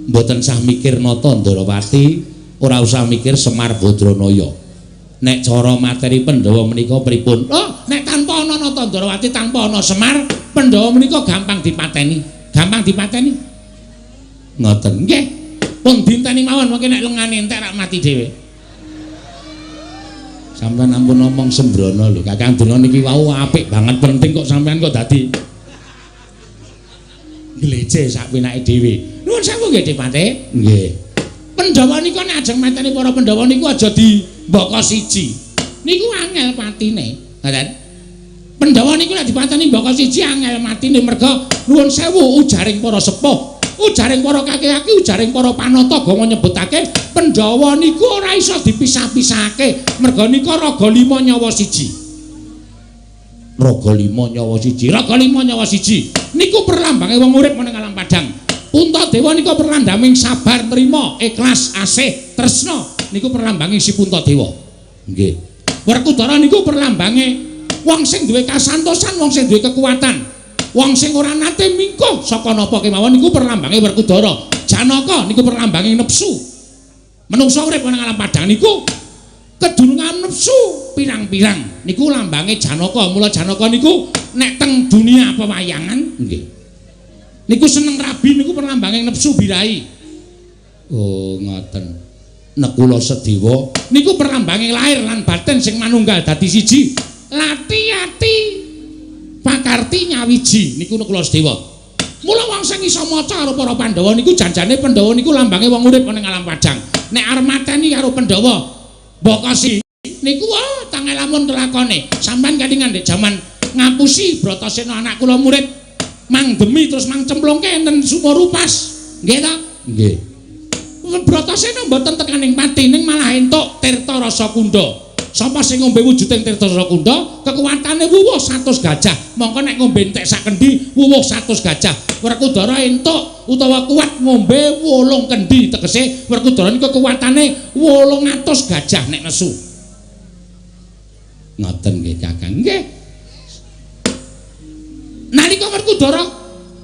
Mboten sah mikir Natandrawati, ora usah mikir Semar Badranaya. Nek cara materi Pandhawa menika pripun? Oh, nek tanpa ana Natandrawati, tanpa ana Semar, Pandhawa menika gampang dipateni. Gampang dipateni. Ngoten nggih. Pun dinteni mawon mengke nek lengane entek rak mati dhewe. Sampeyan ampun ngomong sembrono lho, Kakang Duna niki wau apik banget penting kok sampeyan kok dadi glece sak pinake dhewe. Nuwun sewu nggih Dipati. Nggih. Pandhawa nika nek ajeng mateni para Pandhawa niku aja dimbaka siji. Niku angel patine. Ngoten. Pandhawa niku nek dipateni mbaka siji angel matine merga nuwun sewu ujaring para sepuh. Ujaring para kakek-kakek, ujaring para panata gama nyebutake Pandhawa niku ora iso dipisah-pisahake merga nika raga 5 nyawa siji. Raga 5 nyawa siji, raga 5 nyawa siji. Niku perlambange wong urip ning alam padang. Puntadewa nika perlambanging sabar, trima, ikhlas, asih, tresna. Niku perlambanging si Puntadewa. Nggih. Werkudara niku perlambange wong sing duwe kasantosan, wong sing duwe kekuatan. Wong sing ora nate mingkuh saka napa kemawon niku perlambange Werkudara. Janaka niku perlambange nepsu. Menungsa urip ning alam padang niku kedurungan nepsu pirang-pirang. Niku lambange Janaka. Mula Janaka niku nek teng dunia pewayangan nggih. Niku seneng rabi niku perlambange nepsu birahi. Oh, ngoten. Nek kula Sedewa niku perlambange lair lan batin sing manunggal dadi siji. Lati-ati pakarti nyawiji niku kula Sedewa. Mula wong sing iso maca karo para Pandhawa niku janjane Pandhawa niku lambange wong urip ning alam padang. Nek arep mateni karo Pandhawa mbaka si niku tangel lamun kelakone. Sampeyan kelingan ndek jaman ngapusi Bratasena anak kula murid mang demi terus mang cemplungke enten Sumarupas. Nggih ta? Nggih. Bratasena mboten tekaning pati ning malah entuk tirta rasa kundha. Sapa sing ngombe wujuding tirta rasa kundha, kekuatane wuwuh 100 gajah. Mongko nek ngombe entek sak kendi, wuwuh 100 gajah. Werkudara entuk utawa kuat ngombe 8 kendi, tegese Werkudara niku kekuatane 800 gajah nek nesu. Ngoten nggih Kakang. Nggih. Nalika Werkudara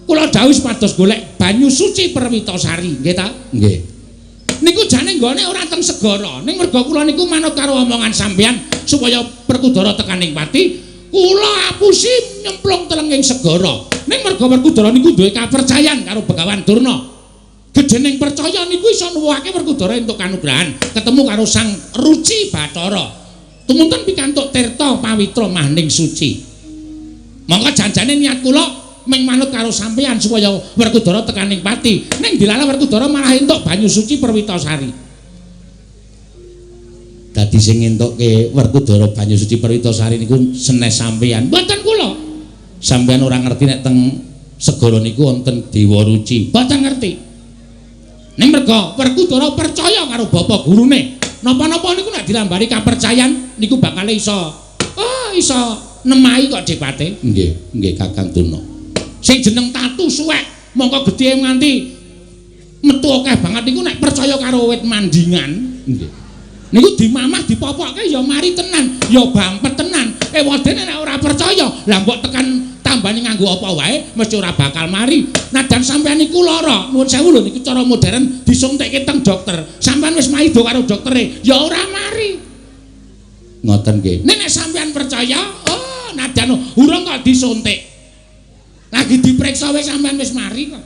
kula dawuh supados golek banyu suci Perwitasari, nggih ta? Nggih. Niku jane nggone ora teng segara. Ning merga kula niku manut karo omongan sampeyan supaya Werkudara tekaning pati, kula apusi nyemplung telenging segara. Ning merga Werkudara niku duwe kapercayan karo Begawan Durna. Gedhening percaya niku iso nuwuhake Werkudara entuk kanugrahan ketemu karo Sang Ruci Bathara. Tumunten pikantuk tirta pawitra mahning suci. Monggo janjane niat kula ming manut karo sampeyan supaya Werkudara tekaning pati. Ning dilalah Werkudara malah entuk banyu suci Perwitasari. Dadi sing entukke Werkudara banyu suci Perwitasari niku senes sampeyan. Mboten kula. Sampeyan ora ngerti nek teng segara niku wonten Dewa Ruci. Mboten ngerti. Ning merga Werkudara percaya karo Bapak gurune. Napa-napa niku nek dilambari kapercayan niku bakal iso nemahi kok Dipati. Nggih, nggih Kakang Duna. Sing jeneng tatu suwek mongko gedhe nganti metu akeh banget niku nek percaya karo wit mandingan nggih niku dimamah dipopokke ya mari tenan ya bampet tenan wadene nek ora percaya lah mbok tekan tambani nganggo apa wae mesti ora bakal mari. Nadan sampeyan niku lara nuwun sewu lho niku cara modern disuntikke teng dokter sampeyan wis maido karo doktere ya ora mari. Ngoten nggih. Nek sampeyan percaya nadan urung kok disuntik lagi diperiksa wis sampean wis mari kok.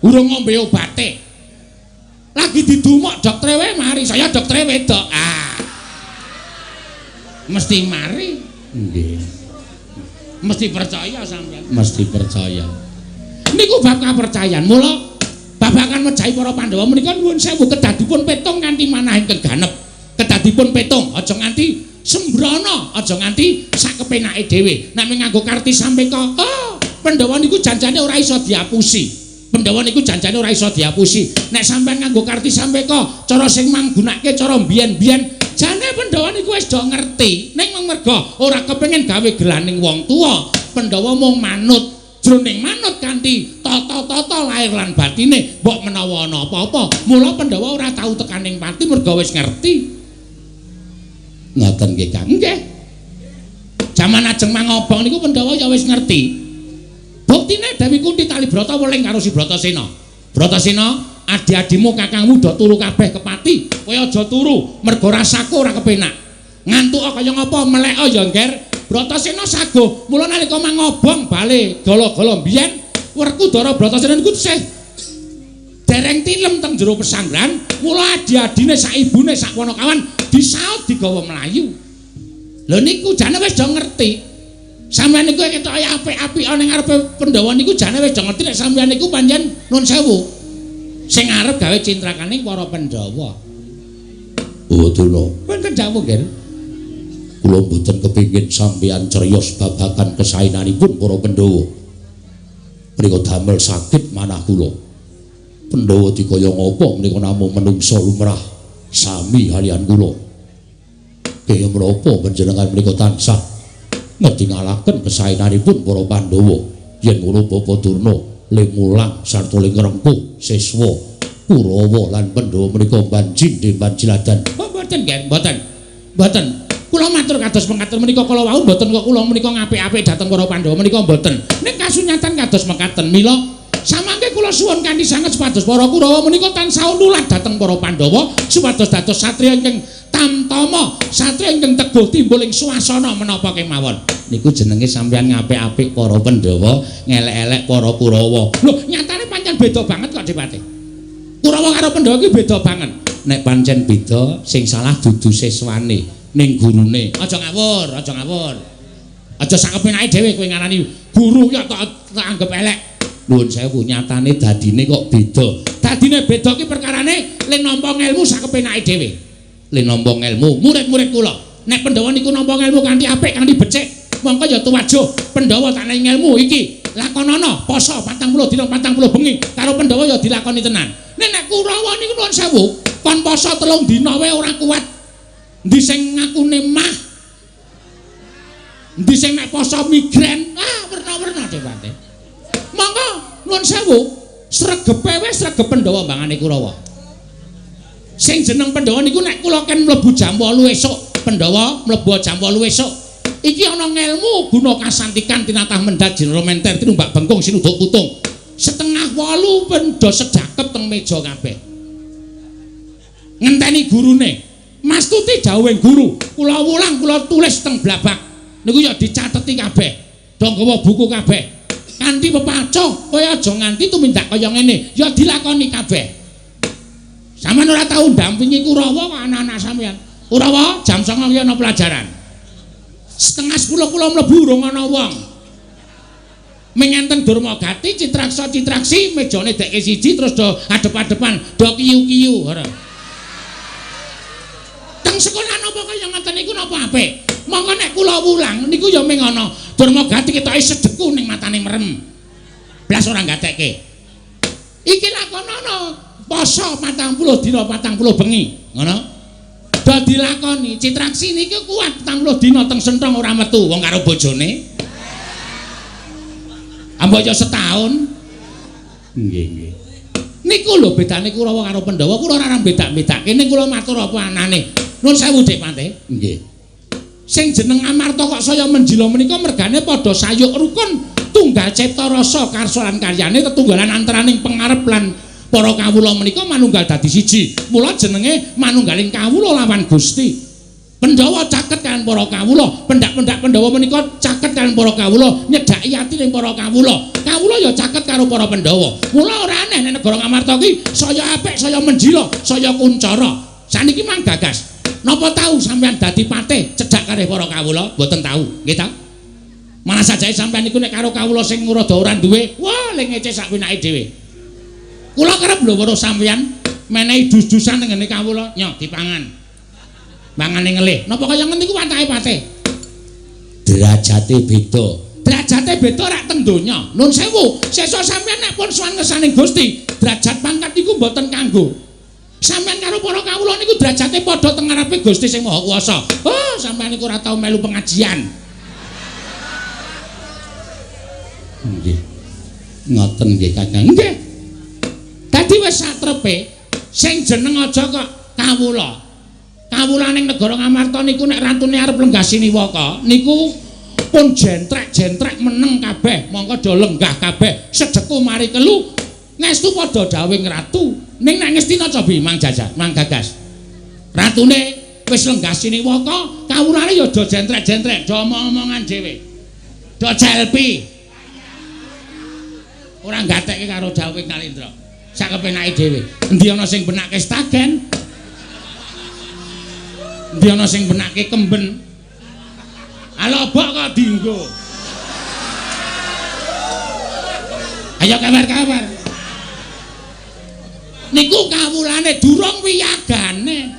Urung ngombe obate. Lagi didumuk dokter wae mari. Saya dokter wedok. Mesti mari. Nggih. Mesti percaya sampean. Mesti percaya. Niku bab kapercayan. Mula babakan mejahi para Pandhawa menika nuwun sewu kedadipun petung kanthi manah ingkang ganep. Kedadipun petung aja nganti sembrono, aja nganti sak kepenake dhewe. Nek nganggo karti sampeka, Pandhawa niku janjane ora iso diapusi. Pandhawa niku janjane ora iso diapusi. Nek sampean nganggo karti sampeka, cara sing manggunake cara mbiyen-mbiyen, jane Pandhawa niku wis do ngerti. Ning merga ora kepengin gawe gelaning wong tuwa, Pandhawa mung manut. Jroning manut kanthi tata-tata lair lan batine, mbok menawa ana apa-apa, mula Pandhawa ora tau tekaning pati merga wis ngerti. Ngoten nggih Kang. Nggih. Jaman ajeng mangobong niku Pandhawa ya wis ngerti. Buktine Dewi Kunti Talibrata weling karo si Bratasena. Bratasena, adi-adimu kakangmu do turu kabeh ke pati. Kowe aja turu, merga rasaku ora kepenak. Ngantuk kaya ngapa melek ya ngger. Bratasena saguh, mula nalika mangobong bale gala-gala mbiyen, Werkudara Bratasena niku tesih dereng tilem teng jero pesanggrahan, mula adi-adine sak ibune sak ponokawan disaut digawa mlayu. Lho niku jane wis do ngerti. Sampeyan niku ketok apik-apik ning ngarepe Pandhawa niku jane wis do ngerti nek sampeyan niku pancen nuwun sewu. Sing arep gawe cintrakaning para Pandhawa. Oh, Duna. Wonten dawuh nggih. Kula mboten kepingin sampeyan criyos babagan kesaenanipun para Pandhawa. Menika damel sakit manah kula. Pandhawa dikaya ngapa menika namung menungsa lumrah sami kaliyan kula. Kaya menapa panjenengan menika tansah ngetingalaken kesaenanipun para Pandhawa yen ngono Bapa Durna Lemulang sarta Lingrengkuh Siswa Kurawa lan Pandhawa menika banjing banjiladan. Mboten nggih, mboten. Mboten. Kula matur kados mekaten menika kala wau mboten kok kula menika ngapik-apik dhateng para Pandhawa menika mboten. Ning kasunyatan kados mekaten mila samangke kula suwun kanthi sanget supados para Kurawa menika tansah nulat dhateng para Pandhawa supados dados satriya ingkang tamtama, satriya ingkang teguh timbul ing swasana menapa kemawon. Niku jenenge sampeyan ngapik-apik para Pandhawa, ngelek-elek para Kurawa. Lho, nyatane pancen beda banget kok Dipati. Kurawa karo Pandhawa iki beda banget. Nek pancen beda, sing salah dudu siswane. Ning gurune aja ngawur, aja ngawur. Aja sak kepenake dhewe kowe ngarani guru ya tak anggap elek. Nuwun sewu, nyatane dadine kok beda. Dadine beda ki perkarane le nampa ngelmu sak kepenake dhewe. Le nampa ngelmu murid-murid kula. Nek Pandhawa niku nampa ngelmu kanthi apik, kanthi becik, mongko ya tuwajuh Pandhawa tak nai ngelmu iki lakonana poso 40 dina 40 bengi karo Pandhawa ya dilakoni tenan. Nek Kurawa niku nuwun sewu, kon poso 3 dina wae ora kuat. Ndi sing ngakune mah, ndi sing nek poso migren, werna-werna Dewate. Monggo nuwun sewu, sregepe wis sregep Pandhawa mbangane Kurawa. Sing jeneng Pandhawa niku nek kula ken mlebu jam 8 esuk, Pandhawa mlebu jam 8 esuk. Iki ana ngelmu guna kasantikan tinatah mendhat jinromenter tinumbak bengkung sinuduk putung. 7:30 pendo sedakep teng meja kabeh. Ngenteni gurune. Mastuti dawuhing guru, kula wulang kula tulis teng blabak. Niku ya dicateti kabeh. Do nggawa buku kabeh. Kanthi pepacoh, kowe aja nganti tumindak kaya ngene, ya dilakoni kabeh. Sampeyan ora tau ndampingi Kurawa kok anak-anak sampeyan. Kurawa jam 09.00 ki ana pelajaran. 9:30 kula mlebu urung ana wong. Mengenten Durmagati, Citraksa, Citraksi, mejane dekke siji terus do adep-adepan, do kiyu-kiyu. Sekolah napa kaya ngoten niku napa apik. Monggo nek kula wulang niku ya ming ana Durmagati ketoke sedeku ning matane merem. Blas ora gatekke. Iki lakonana poso 40 dina 40 bengi, ngono. Do dilakoni. Citraksi niki kuat 40 dina teng Senthong ora metu wong karo bojone. Amboyo setahun. Nggih, nggih. Niku lho bedane Kurawa karo Pandhawa, kula ora bedak-bedake ning kula matur apa anane. Nuwun sewu Dik Pate. Nggih. Sing jeneng Amarta kok saya menjila menika mergane padha sayuk rukun tunggal cipta rasa karsa lan karyane tetunggalan antaraning pengarep lan para kawula menika manunggal dadi siji. Mula jenenge manunggaling kawula lawan Gusti. Pandhawa caket kan para kawula, pendak-pendak Pandhawa menika caket kan para kawula, nyedhaki ati ning para kawula. Kawula ya caket karo para Pandhawa. Mula ora aneh nek negara Ngamarta iki saya apik, saya menjila, saya kuncara. Saniki mang gagas. Napa tahu sampean dadi patih cedhak kalih para kawula? Mboten tahu, nggih ta? Malah sajae sampean niku nek karo kawula sing rada ora duwe, wah le ngece sak penake dhewe. Kula kerep lho weruh sampean menehi dus-dusan ngene kawula nyok dipangan. Mangane ngelih. Napa kaya ngene iku watake pate? Derajate beda. Derajate beda rak teng donya. Nun sewu, sesuk sampeyan nek pun sowan ngersaning Gusti, derajat pangkat iku mboten kanggo. Sampeyan karo para kawula niku derajate padha teng ngarepe Gusti sing Maha Kuwasa. Oh, sampeyan niku ora tau melu pengajian. Nggih. Ngoten nggih Kakang. Nggih. Dadi wis satrepe sing jeneng aja kok kawula. Kawulaning negara Ngamarta niku nek ratune arep lenggah siniwaka niku pun jentrek-jentrek meneng kabeh, mongko do lenggah kabeh sedeku mari telu ngestu padha dawing ratu. Ning nek ngestina cobi Mang Jajak, Mang Gagas. Ratune wis lenggah siniwaka, kawulane ya do jentrek-jentrek, do omong-omongan dhewe. Do selfie. Ora gatekke karo dawing Kalendra. Sak kepenake dhewe. Endi ana sing benake stagen? Endi ana sing benake kemben? Alobok kok dinggo. Ayo kabar-kabar. Niku kawulane durung wiyagane.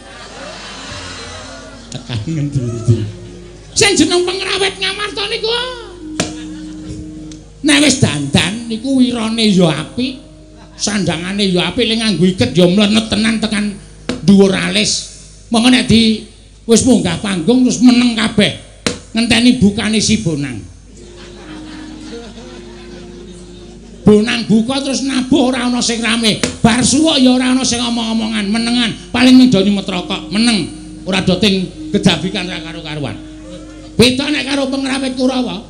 Tekan ngendi. Sing jeneng pengrawit Ngamarta niku. Nek wis dandan niku wirane ya apik. Sandangane ya apik, lek nganggo iket ya mlenet tenan tekan dhuwur alis. Monggo nek di wis munggah panggung terus meneng kabeh ngenteni bukane si Bonang. Bonang buka terus nabuh ora ana sing rame, bar suwuk ya ora ana sing omong-omongan, menengan, paling mung do nyumet rokok, meneng, ora do ting gedabikan ra karo-karuan. Beda nek karo pengrawit Kurawa.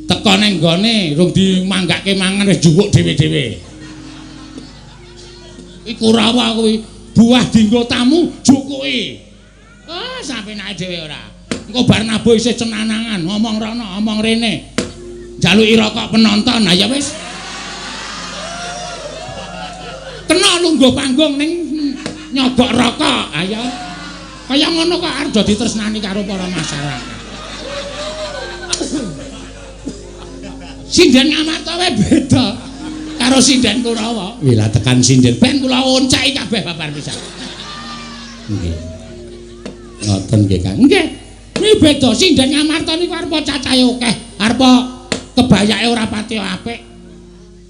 Teko ning gone rung dimanggake mangan wis jupuk dhewe-dhewe. Iku Kurawa kuwi buah dinggo tamu jukuki. Ah, sampe naik dhewe ora. Engko bar nabuh isih cenanangan, ngomong rono, ngomong rene. Jaluki rokok penonton, nah ya wis. Kena lungguh panggung ning nyogok rokok. Ayo. Kaya ngono kok arep dadi tresnani karo para masyarakat. Sinden Ngamarta wae beda karo sinden Kurawa. Wila tekan sinden ben kula oncaki kabeh babar pisan. Nggih. Ngoten nggih Kang. Nggih. Kuwi beda sinden Ngamarta niku arepa cacahe akeh, arepa kebayake ora pati apik.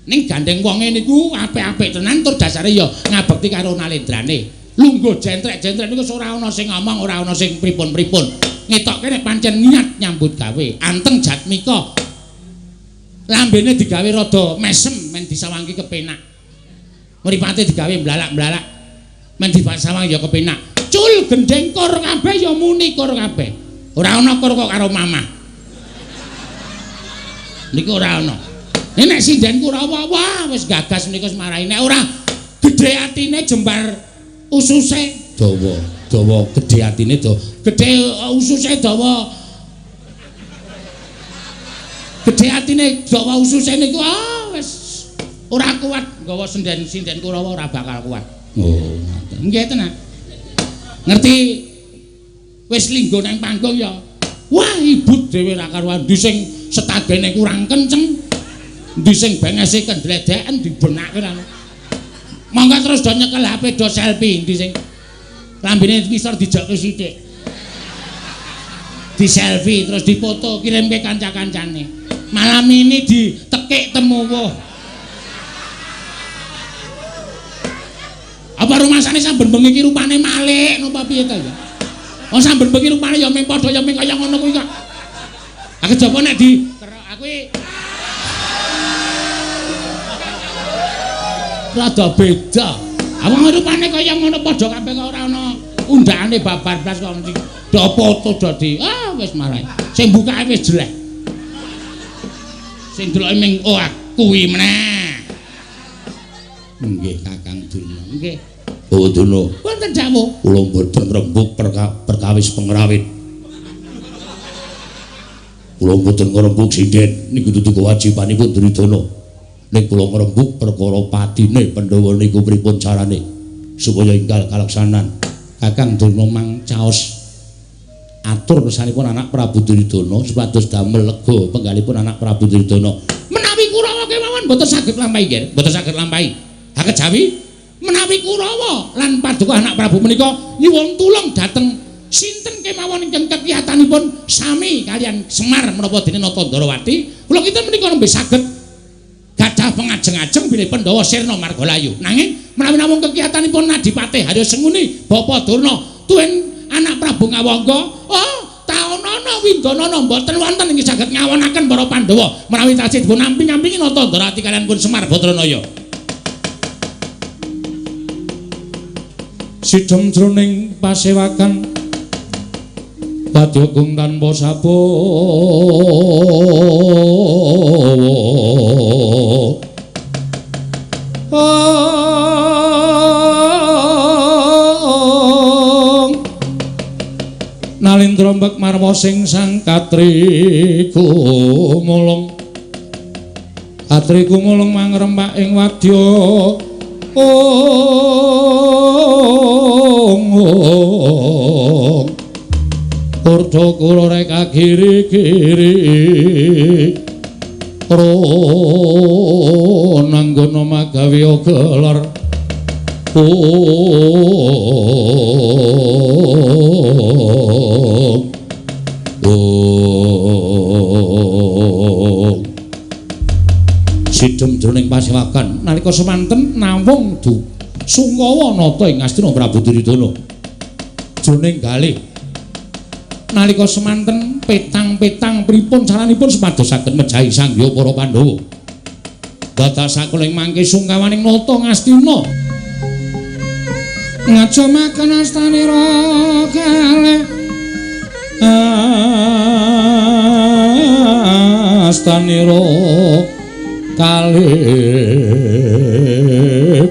Ning gandeng wonge niku apik-apik tenan tur dasare ya ngabekti karo nalendrane. Lungguh jentrek-jentrek niku ora ana sing ngomong, ora ana sing pripun-pripun. Ngetokke nek pancen niat nyambut gawe, anteng jatmika. Lambene digawe rada mesem men disawangke kepenak. Mripate digawe mblalak-mblalak. Men disawang ya kepenak. Cul gendeng kur kabeh ya muni kur kabeh. Ora ana kur kok karo mamah. Niku ora ana. Nek sinden Kurawa wah wis gagas niku marahi. Nek ora gedhe atine jembar ususe dawa gedhe atine dawa. Gedhe ususe dawa. Gedhe atine dawa ususe niku wis ora kuat nggawa sinden Kurawa ora bakal kuat. Oh, nggih tenan. Ngerti wis linggo nang panggung ya. Wah, ibut dhewe ra karuan ndi sing setagene kurang kenceng. Ndi sing bengese kendledeken dibenake ra. Mangga terus do nyekel HP do selfie ndi sing lambene ngisor dijokke sithik. Di selfie terus dipoto kirimke kanca-kancane. Malam ini ditekik temuwuh. Apa rumasane saben bengi iki rupane malik napa piye ta ya? Oh saben bengi rupane ya mung padha ya mung kaya ngono kuwi kok. Aku coba nek di aku rada beda. Awang rupane kaya ngono padha kabeh kok ora ana undhane babar blas kok mesti do foto dadi. Ah wis marai. Sing bukake wis jelek. Sing deloke ming kuwi meneh. Nggih Kakang Durna. Nggih. Oh Durna. Wonten dawuh. Kula mboten rembug perkawis pengrawit. Kula mboten ngrembug sinden niku dudu kewajibanipun Duryudana. Nek kula ngrembug perkara patine Pandhawa niku pripun carane supaya enggal kalaksanan. Kakang Durna mang caos atur pesanipun anak Prabu Duryudana supados damel lega penggalipun anak Prabu Duryudana. Menawi Kurawa kemawon mboten saged lampahi nggih, mboten saged lampahi. Ha kejawi menawi Kurawa lan Paduka anak Prabu menika nyuwun tulung dhateng sinten kemawon ingkang kekiyatanipun sami kalian Semar menapa dene Natandrawati, kula kinten menika nembe saged gadah pengajeng-ajeng bilih Pandhawa sirna margalayu. Nanging menawi namung kekiyatanipun Adipati Harya Senguni Bapa Durna tuwin anak Prabu Ngawangga, taunana windanana mboten wonten ing saged ngawonaken para Pandhawa menawi tasih dipun amping-ampingi Natandrawati kalian pun Semar Badranaya. Sidhem jroning pasewakan Padyagung tanpa sabawa Nalindra mbek marma sing sang Katri kumulung mangrempak ing wadya Urda kula reka giri-giri nanggana magawe gelar sidhem jroning pasewakan nalika semanten namung Sungkawa nata ing Astina Prabu Duryudana jroning galih nalika semanten petang-petang pripun caranipun supados saged mejahi sangya para Pandhawa dadasaken ing mangke sungkawaning nata Ngastina ngajamaken astanira kalih astanira kalih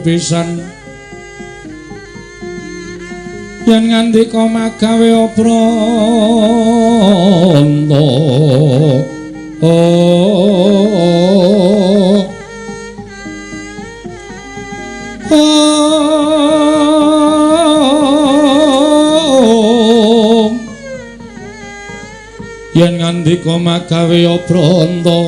pisan yen ngandika magawe pranta yen ngandika magawe pranta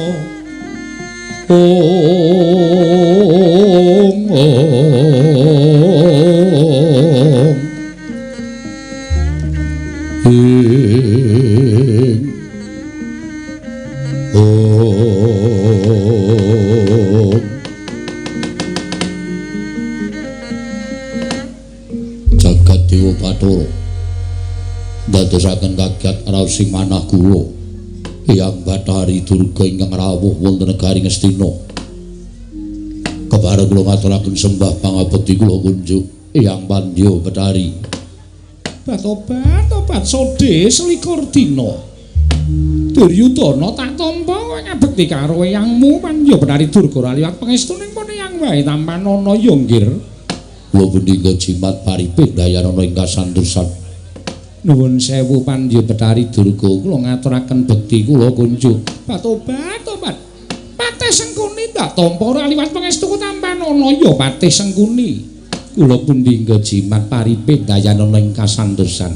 Jagat Dewa Bathara dadosaken kagiat raosing manah kula Hyang Bathari Durga ingkang rawuh wonten negari Ngastina kepareng kula ngaturaken sembah pangabekti kula kunjuk Hyang Pandya Bathari Bat-obat sode selikur dina Duryudana tak tampa kowe ngabekti karo eyangmu Pandya Bathari Durga liwat pangestuning pun eyang wae tampanana ya nggir kula punika jimat paripih dayanana ing kasantosan nuwun sewu Pandya Bathari Durga kula ngaturaken bekti kula kunjuk bat-obat Patih Sengkuni tak tampa ora liwat pangestuku tampanana ya Patih Sengkuni kula pundi jimat paripih dayanana ing kasantosan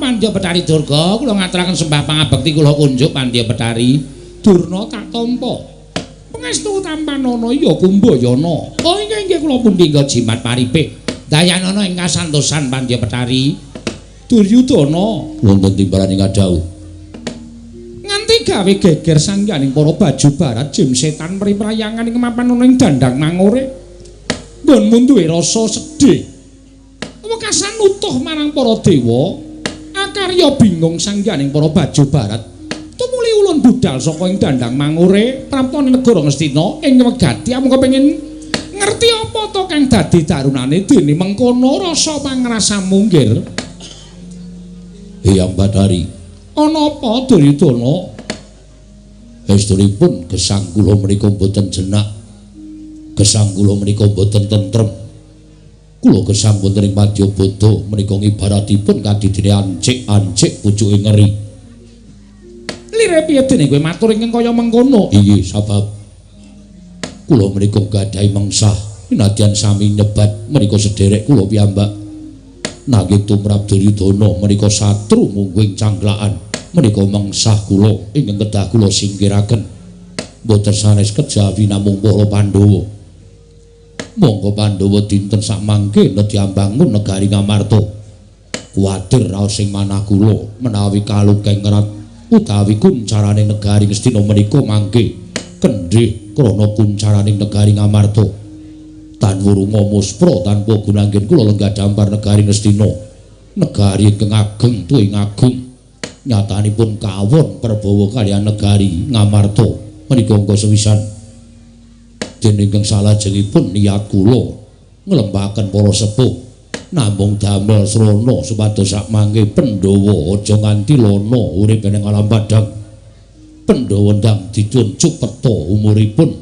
Pandya Bathari Durga kula ngaturaken sembah pangabekti kula kunjuk Pandya Bathari Durna tak tampa pangestu tampanana ya Kumbayana inggih kula pundi jimat paripih dayanana ing kasantosan Pandya Bathari Duryudana wonten timbalan ing adhau nganti gawe geger sangyaning para baju barat jim setan mriprayangan ing mapan ing dandang mangure nggonmu duwe rasa sedih wekasan utuh marang para dewa akarya bingung sangyaning para baju barat tumuli ulun budal saka ing dandang mangure praptane negara Ngastina ing wegati amung kepengin ngerti apa to kang dadi darunane dene mengkono rasa pangrasamu nggir Hyang Bathari ana apa Duryudana estunipun gesang kula menika boten jenak gesang kula menika boten tentrem kula gesang wonten ing Madyabada menika ngibaratipun kadidene ancik-ancik pucuke ngeri lire piye dene kowe matur ingkang kaya mengkono inggih sabab kula menika gadhahi mengsah nadyan sami nyebat menika sederek kula piyambak nanging tumrap Duryudana menika satru mungguing cangklaan menika mengsah kula ingkang kedah kula singkiraken boten sanes kejawi namung para Pandhawa. Monggo Pandhawa dinten sakmangke nedyambangun negari Ngamarta. Kuwatir raos sing manah kula menawi kalukeng ngerat utawi kuncaraning negari Ngastina menika mangke kendhih krana kuncaraning negari Ngamarta. Tan wurunga muspra tanpa gunanggen kula lenggah dampar negari Ngastina. Negari ingkang ageng tuwing agung. Nyatanipun kawon perbawa kaliyan negari Ngamarta menika angka sewisan. Dene ingkang salajengipun niat kula nglembahaken para sepuh namung damel srana supados sakmangke Pandhawa aja nganti lono urip ing alam padang. Pandhawa ndang dicuncuk peta umuripun.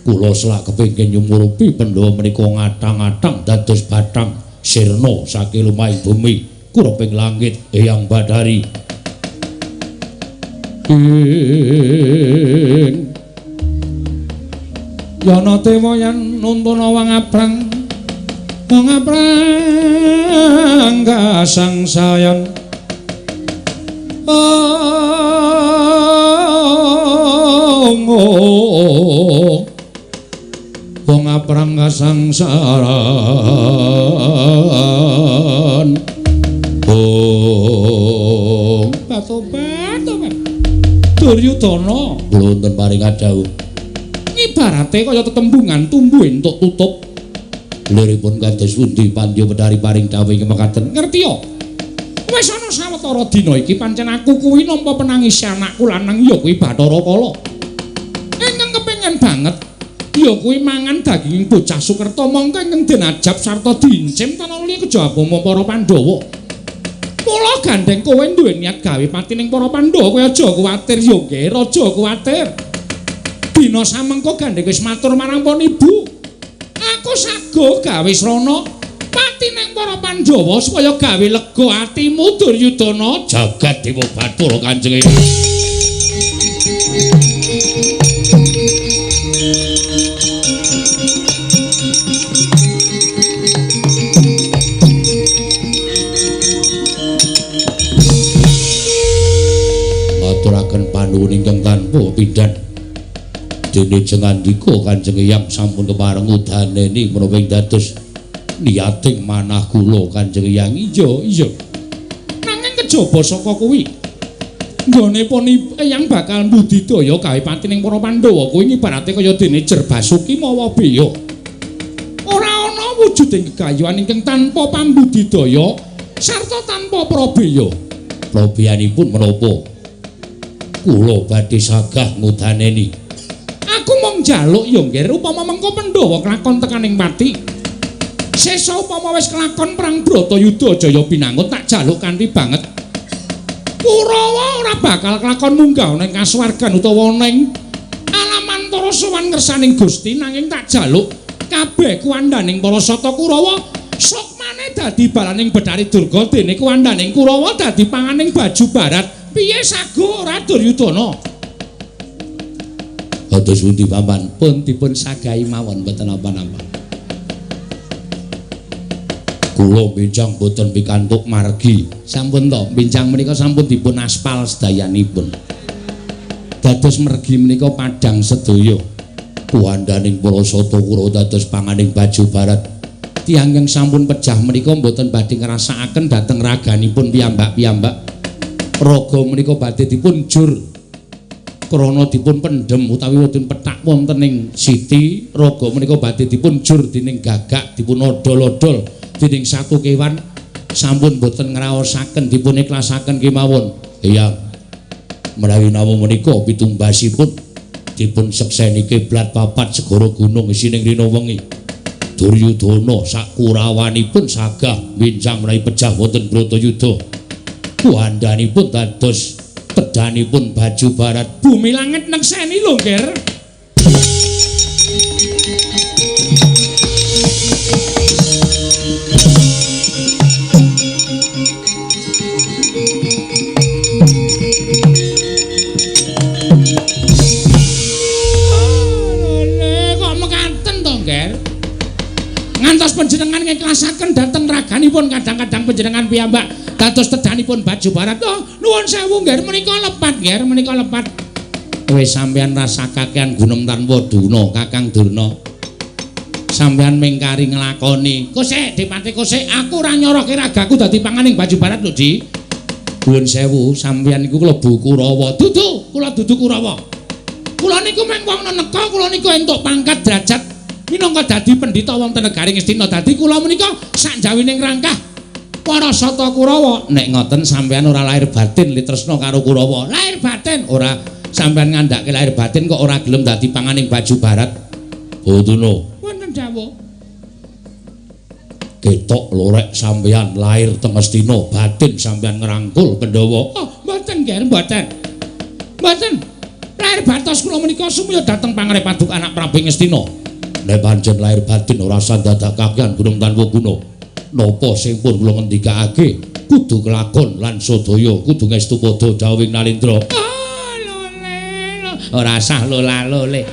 Kula selak kepengin nyumurupi Pandhawa menika ngatang-atang dados batang sirna saking lumahing bumi kureping langit eyang badari. Yana temoyan nuntuna wangaprang kasangsayan wangaprang kasangsaran batobat Duryudana kula wonten paring adhawuh ibarate kaya tetembungan tumbuh entuk tutup. Liripun kados pundi Pandya Bedari paring dawuh ing mekaten. Ngerti ya? Wis ana sawetara dina iki pancen aku kuwi nampa penangis anakku lanang ya kuwi Bathara Kala. Ingkang kepengin banget ya kuwi mangan daging bocah Sukerta mongko ingkang den ajab sarta diincim tanuli kejaba para Pandhawa. Mula gandeng kowe duwe niat gawe pati ning para Pandhawa kowe aja kuwatir ya nggih, aja kuwatir. Dina samengko gandeng wis matur marang pon ibu. Aku sago gawe srana pati ning para Pandhawa supaya gawe lega atimu Duryudana. Jagat Dewa Bathara Kanjeng. Maturaken panuwun ingkang tanpa pindhan. Dene jengandika Kanjeng Hyang sampun kepareng udaneni menawa dados niating manah kula Kanjeng Hyang. Iya. Nanging kejaba saka kuwi nggone pun Hyang bakal mbudidaya gawe pati ning para Pandhawa kuwi ibarate kaya dene Jer Basuki mawa Beya. Ora ana wujuding gegayuhan ingkang tanpa pambudidaya sarta tanpa prabeya. Prabeyanipun menapa? Kula badhe sagah ngudaneni. Aku mung njaluk ya nggih upama mengko Pandhawa kelakon tekaning pati. Sesa upama wis kelakon perang Bratayuda Jaya pinangut tak jaluk kanthi banget. Kurawa ora bakal kelakon munggah ning kasuwargan utawa ning alamantara sowan ngersaning Gusti nanging tak jaluk kabeh kuwandaning para sata Kurawa sukmane dadi balaning Bedari Durga dene kuwandaning Kurawa dadi panganing baju barat. Piye sago ora Duryudana? Kados pundi paman pun dipun sagahi mawon mboten apa-apa. Kula benjang boten pikantuk margi. Sampun to, benjang menika sampun dipun aspal sedayanipun. Dados mergi menika padang sedaya. Kuwandaning para sata Kurawa dados panganing baju barat. Tiyang ingkang sampun pejah menika boten badhe ngrasakaken dhateng raganipun piyambak-piyambak. Raga menika badhe dipun jur krana dipun pendhem utawi wonten petak wonten ing siti. Raga menika badhe dipun jur dening gagak dipun odol-odol dening satu kewan sampun boten ngraosaken dipun ikhlasaken kemawon. Eyang menawi namung menika pitumbasipun dipun sekseni kiblat papat segara gunung isining rina wengi. Duryudana sakurawanipun sagah winjang menawi pejah wonten Bratayuda. Kuwandanipun dados tedanipun baju barat. Bumi langit nekseni lho, Nger. Kok mekaten to, Nger? Ngantos panjenengan ngikhlasaken dhateng raganipun kadang-kadang panjenengan piyambak dados tedanipun baju barat. Oh, nuwun sewu, Nger, menika lepat, Nger, menika lepat. Wis sampeyan rasakaken gunem tanpa duna Kakang Durna. Sampeyan mingkari nglakoni. Kosek Dipati Kosek, aku ora nyoroke ragaku dadi panganing Baju Barat lho, Di. Nuwun sewu, sampeyan iku klebu Kurawa. Dudu, kula dudu Kurawa. Kula niku mung wong neneka, kula niku entuk pangkat derajat minangka dadi pendhita wonten negari Ngastina. Dadi kula menika sak jawining rangkah para sata Kurawa. Nek ngoten sampeyan ora lahir batin litresna karo Kurawa. Lahir batin ora sampeyan ngandhake lahir batin kok ora gelem dadi panganing Baju Barat. Bodono. Wonten dawuh. Ketok lorek sampeyan lahir teng Ngastina, batin sampeyan ngrangkul Pandhawa. Oh, mboten nggih, mboten. Mboten. Lahir batos kula menika sumya dhateng pangrepaduk anak Prabu Ngastina. Nek pancen lahir batin ora sandadakaken gunung tanpa guna. Napa sing pun kula ngendikake kudu kelakon lan sadaya kudu ngestu padha jawing Nalindra. Ora sah lola-lole.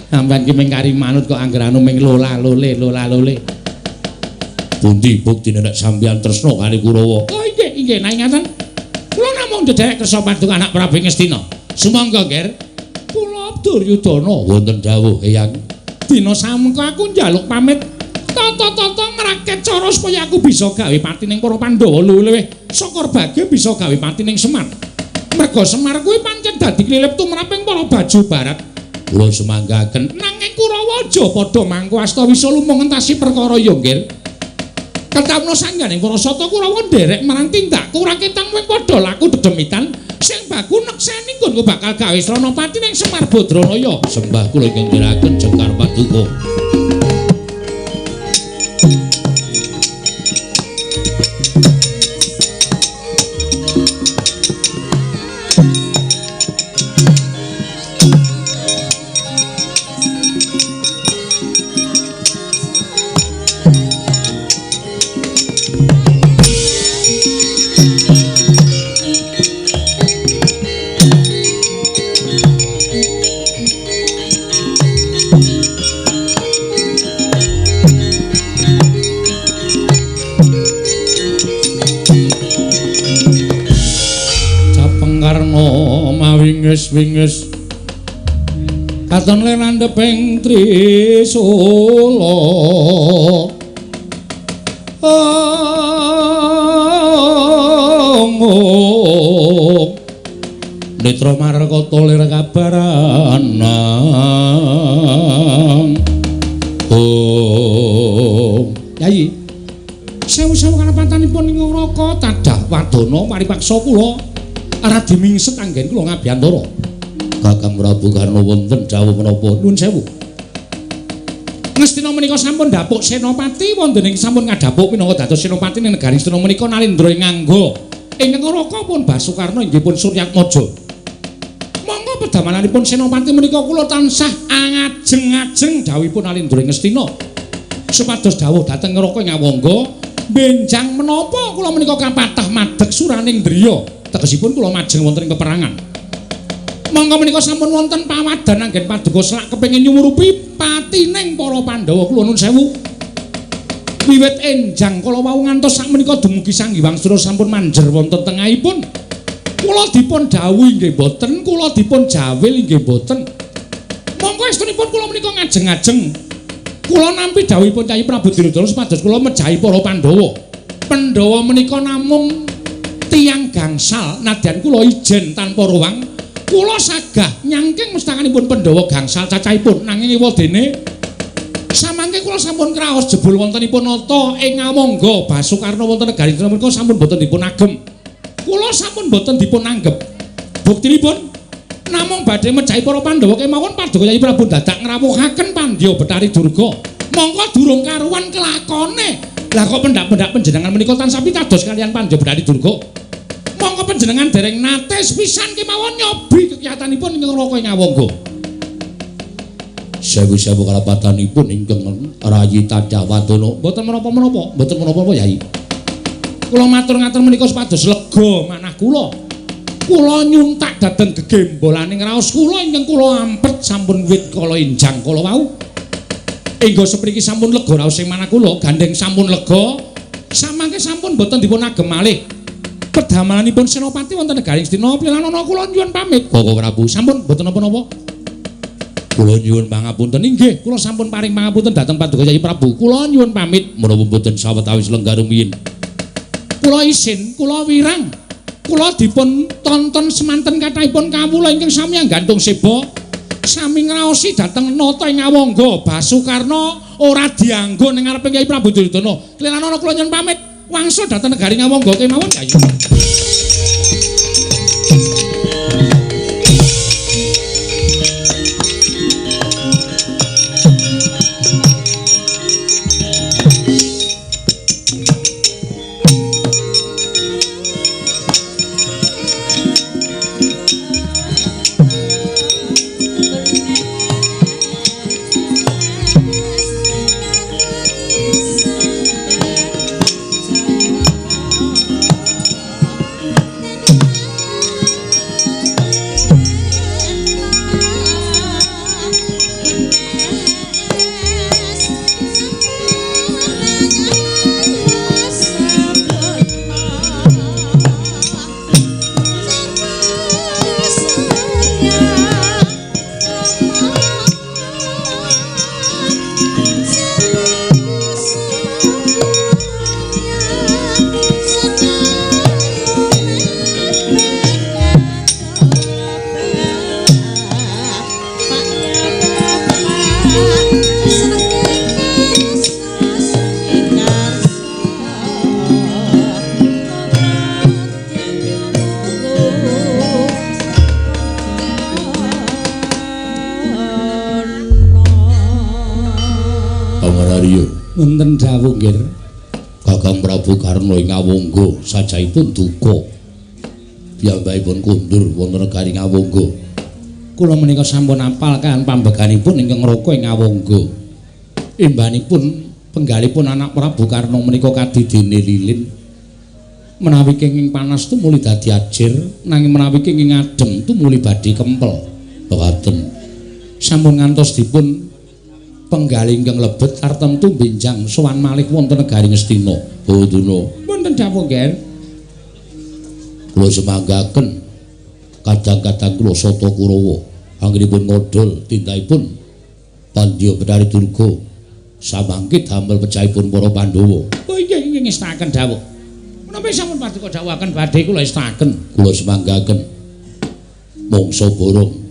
Sampeyan ki mingkari manut kok anggerane ming lola-lole. Pundi buktine nek sampeyan tresna kali Kurawa? Oh inggih, nanging ngaten. Kula namung ndederek kersa paduk anak Prabu Ngastina. Sumangga, Ger. Kula Duryudana wonten dawuh, Eyang. Dina samengko aku njaluk pamit tata-tata ngrakit cara supaya aku bisa gawe patining para Pandhawa luwih saka Bage bisa gawe patining Semar. Merga Semar kuwi pancen dadi klilip tumraping para Baju Barat. Kula semanggaken nanging Kurawa aja padha mangko asta wisa lumung ngentasi perkara ya, Ger. Ketamna sangganing para sata Kurawa nderek marang tindak kurang ketang wing padha laku dedemitan sing baku nekseni nggonku bakal gawe srana patining Semar Badranaya. Sembah kula ingkang ndherekaken Jengkar Paduka. Winges katon lenandheping Trisula Netra Markata lir kabaranang. Yayi sewu-sewu kalepatanipun ing Raka tadah wadana paripaksa kula Radi mingset anggen kula ngabiyantara. Kakang Prabu Karna wonten dawuh menapa? Nuwun sewu. Ngastina menika sampun dapuk senopati wonten ing sampun ngadhapuk minangka dados senopati ing negari Ngastina menika Nalindra nganggo ingkang Raka pun Basukarna inggih pun Suryatmaja. Monggo pedamananipun senopati menika kula tansah angajeng-ajeng dawuhipun Nalindra Ngastina. Supados dawuh dhateng Raka ngawangga benjang menapa kula menika kapatah madheg suraning driya. Tegesipun kula majeng wonten ing peperangan. Monggo menika sampun wonten pawadan anggen paduka selak kepengin nyumurupi patining para Pandhawa kula nuwun sewu. Wiwit enjang kala wau ngantos sak menika dumugi Sang Hyang Sura sampun manjer wonten tengahipun. Kula dipun dawuh inggih boten, kula dipun jawil inggih boten. Monggo estunipun kula menika ngajeng-ajeng. Kula nampi dawuhipun Kyai Prabu Duryudana supados kula mejahi para Pandhawa. Pandhawa menika namung tiyang gangsal nadyan kula ijen tanpa ruwang kula sagah nyangking mustanganipun Pandhawa gangsal cacahipun nanging ewadene samangke kula sampun kraos jebul wontenipun nata ing ngawangga Basukarna wonten negari menika sampun boten dipun agem kula sampun boten dipun anggep buktinipun namung badhe mejahi para Pandhawa kemawon paduka Kyai Prabu dadak ngrawuhaken Pandya Betari Durga mongko durung karuan kelakone lah kok pendak-pendak panjenengan menika tansah pitados kaliyan Pandya Betari Durga. Monggo panjenengan dereng nate sepisan kemawon nyobi kekiyatanipun ingkang Raka ngawangga. Sewu-sewu kalepatanipun ingkang rayi tadah wadana. Mboten menapa-menapa, Yai. Kula matur ngaten menika supados lega manah kula. Kula nyuntak dhateng gegembolaning raos kula ingkang kula ampet sampun wit kala enjang kala wau. Engga sepriki sampun lega raos ing manah kula, gandeng sampun lega. Samangke sampun boten dipun agem malih. Pedamalanipun Senopati wonten negaring Astina Pilanana kula nyuwun pamit. Koko Prabu sampun boten napa-napa. Kula nyuwun pangapunten inggih, kula sampun paring pangapunten dhateng Paduka Kyai Prabu. Kula nyuwun pamit menawa boten sawetawis lenggar rumiyin. Kula isin, kula wirang. Kula dipun tonton semanten kathahipun kawula ingkang sami nggantung seba. Sami ngraosi dhateng nata ing Awangga Basukarna ora dianggo ning ngareping Kyai Prabu Duryudana. Kliranana kula nyuwun pamit. Wangsul dhateng negaring Awangga kemawon Yayi. Wonten dawuh nggih Kakang Prabu Karna ing Awangga sajaipun duka piyambakipun kundur wonten negaring Awangga. Kula menika sampun apal kan pambeganipun ingkang ngraka ing Awangga. Imbanipun penggalipun anak Prabu Karna menika kadidene lilin. Menawi kenging panas tumuli dadi ajir, nanging menawi kenging adem tumuli badhe kempel. Boten sampun ngantos dipun penggali ingkang lebet tartemtu benjang sowan malih wonten negaring Astina. Boduna wonten dawuh nggih. Kula semanggaken kadang-kadang kula Sata Kurawa anggenipun ngodol tindakipun Pandya Betari Durga samangkit damel pecahipun para Pandhawa. Oh iya ngestaken dawuh. Menapa sampun paduka dawuhaken badhe kula istaken. Kula semanggaken mangsa borong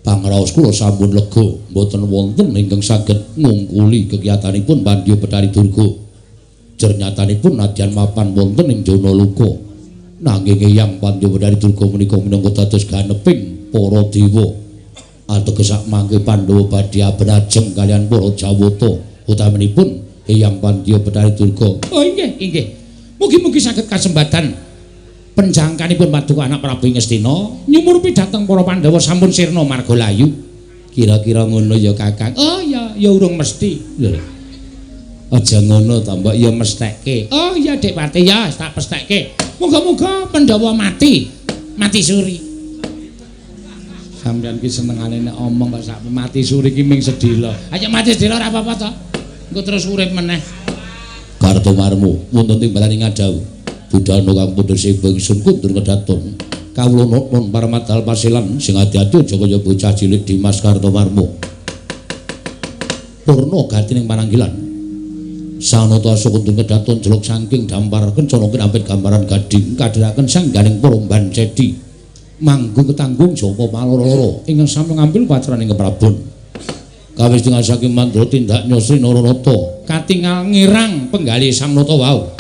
pangraos kula sampun lega mboten wonten ingkang saged ngungkuli kegiatanipun Pandya Betari Durga. Jernyatanipun nadyan mapan wonten ing Jana Luka. Nanging Eyang Pandya Betari Durga menika minangka dados ganeping para dewa. Ateges sak mangke Pandhawa badhe abenajeng kalian para Jawata utaminipun Eyang Pandya Betari Durga. Oh inggih, inggih. Mugi-mugi saged kasempatan penjangkanipun paduka anak Prabu ing Astina nyumurupi dhateng para Pandhawa sampun sirna marga layu. Kira-kira ngono ya Kakang. Oh ya urung mesti. Lho. Aja ngono ta, Mbak, ya mestekke. Oh iya Dik Pati ya tak pestekke. Muga-muga Pandhawa mati suri. Sampeyan ki senengane nek omong kok sak mati suri ki ming sedila. Ayo mati sedila ora apa-apa to. Engko terus urip meneh. Kartomarmu wonten timbalan ing Ngadawu. Budana kang pundhut sing bengsun kundur kedaton. Kawula nuwun paramadal pasilan sing ati-ati aja kaya bocah cilik Dimas Kartomarmu. Purna gatining pananggilan. Sanata kundur kedaton jeluk saking dampar kencana kinapit gambaran gading kadhiraken sangganing Poromban Cedi. Manggung ketanggung japa maloro-loro ingkang sami ngambil patraning keprabon. Kawis dengan saking mandra tindak nyosri Naranata katingal ngirang penggali sang nata wau.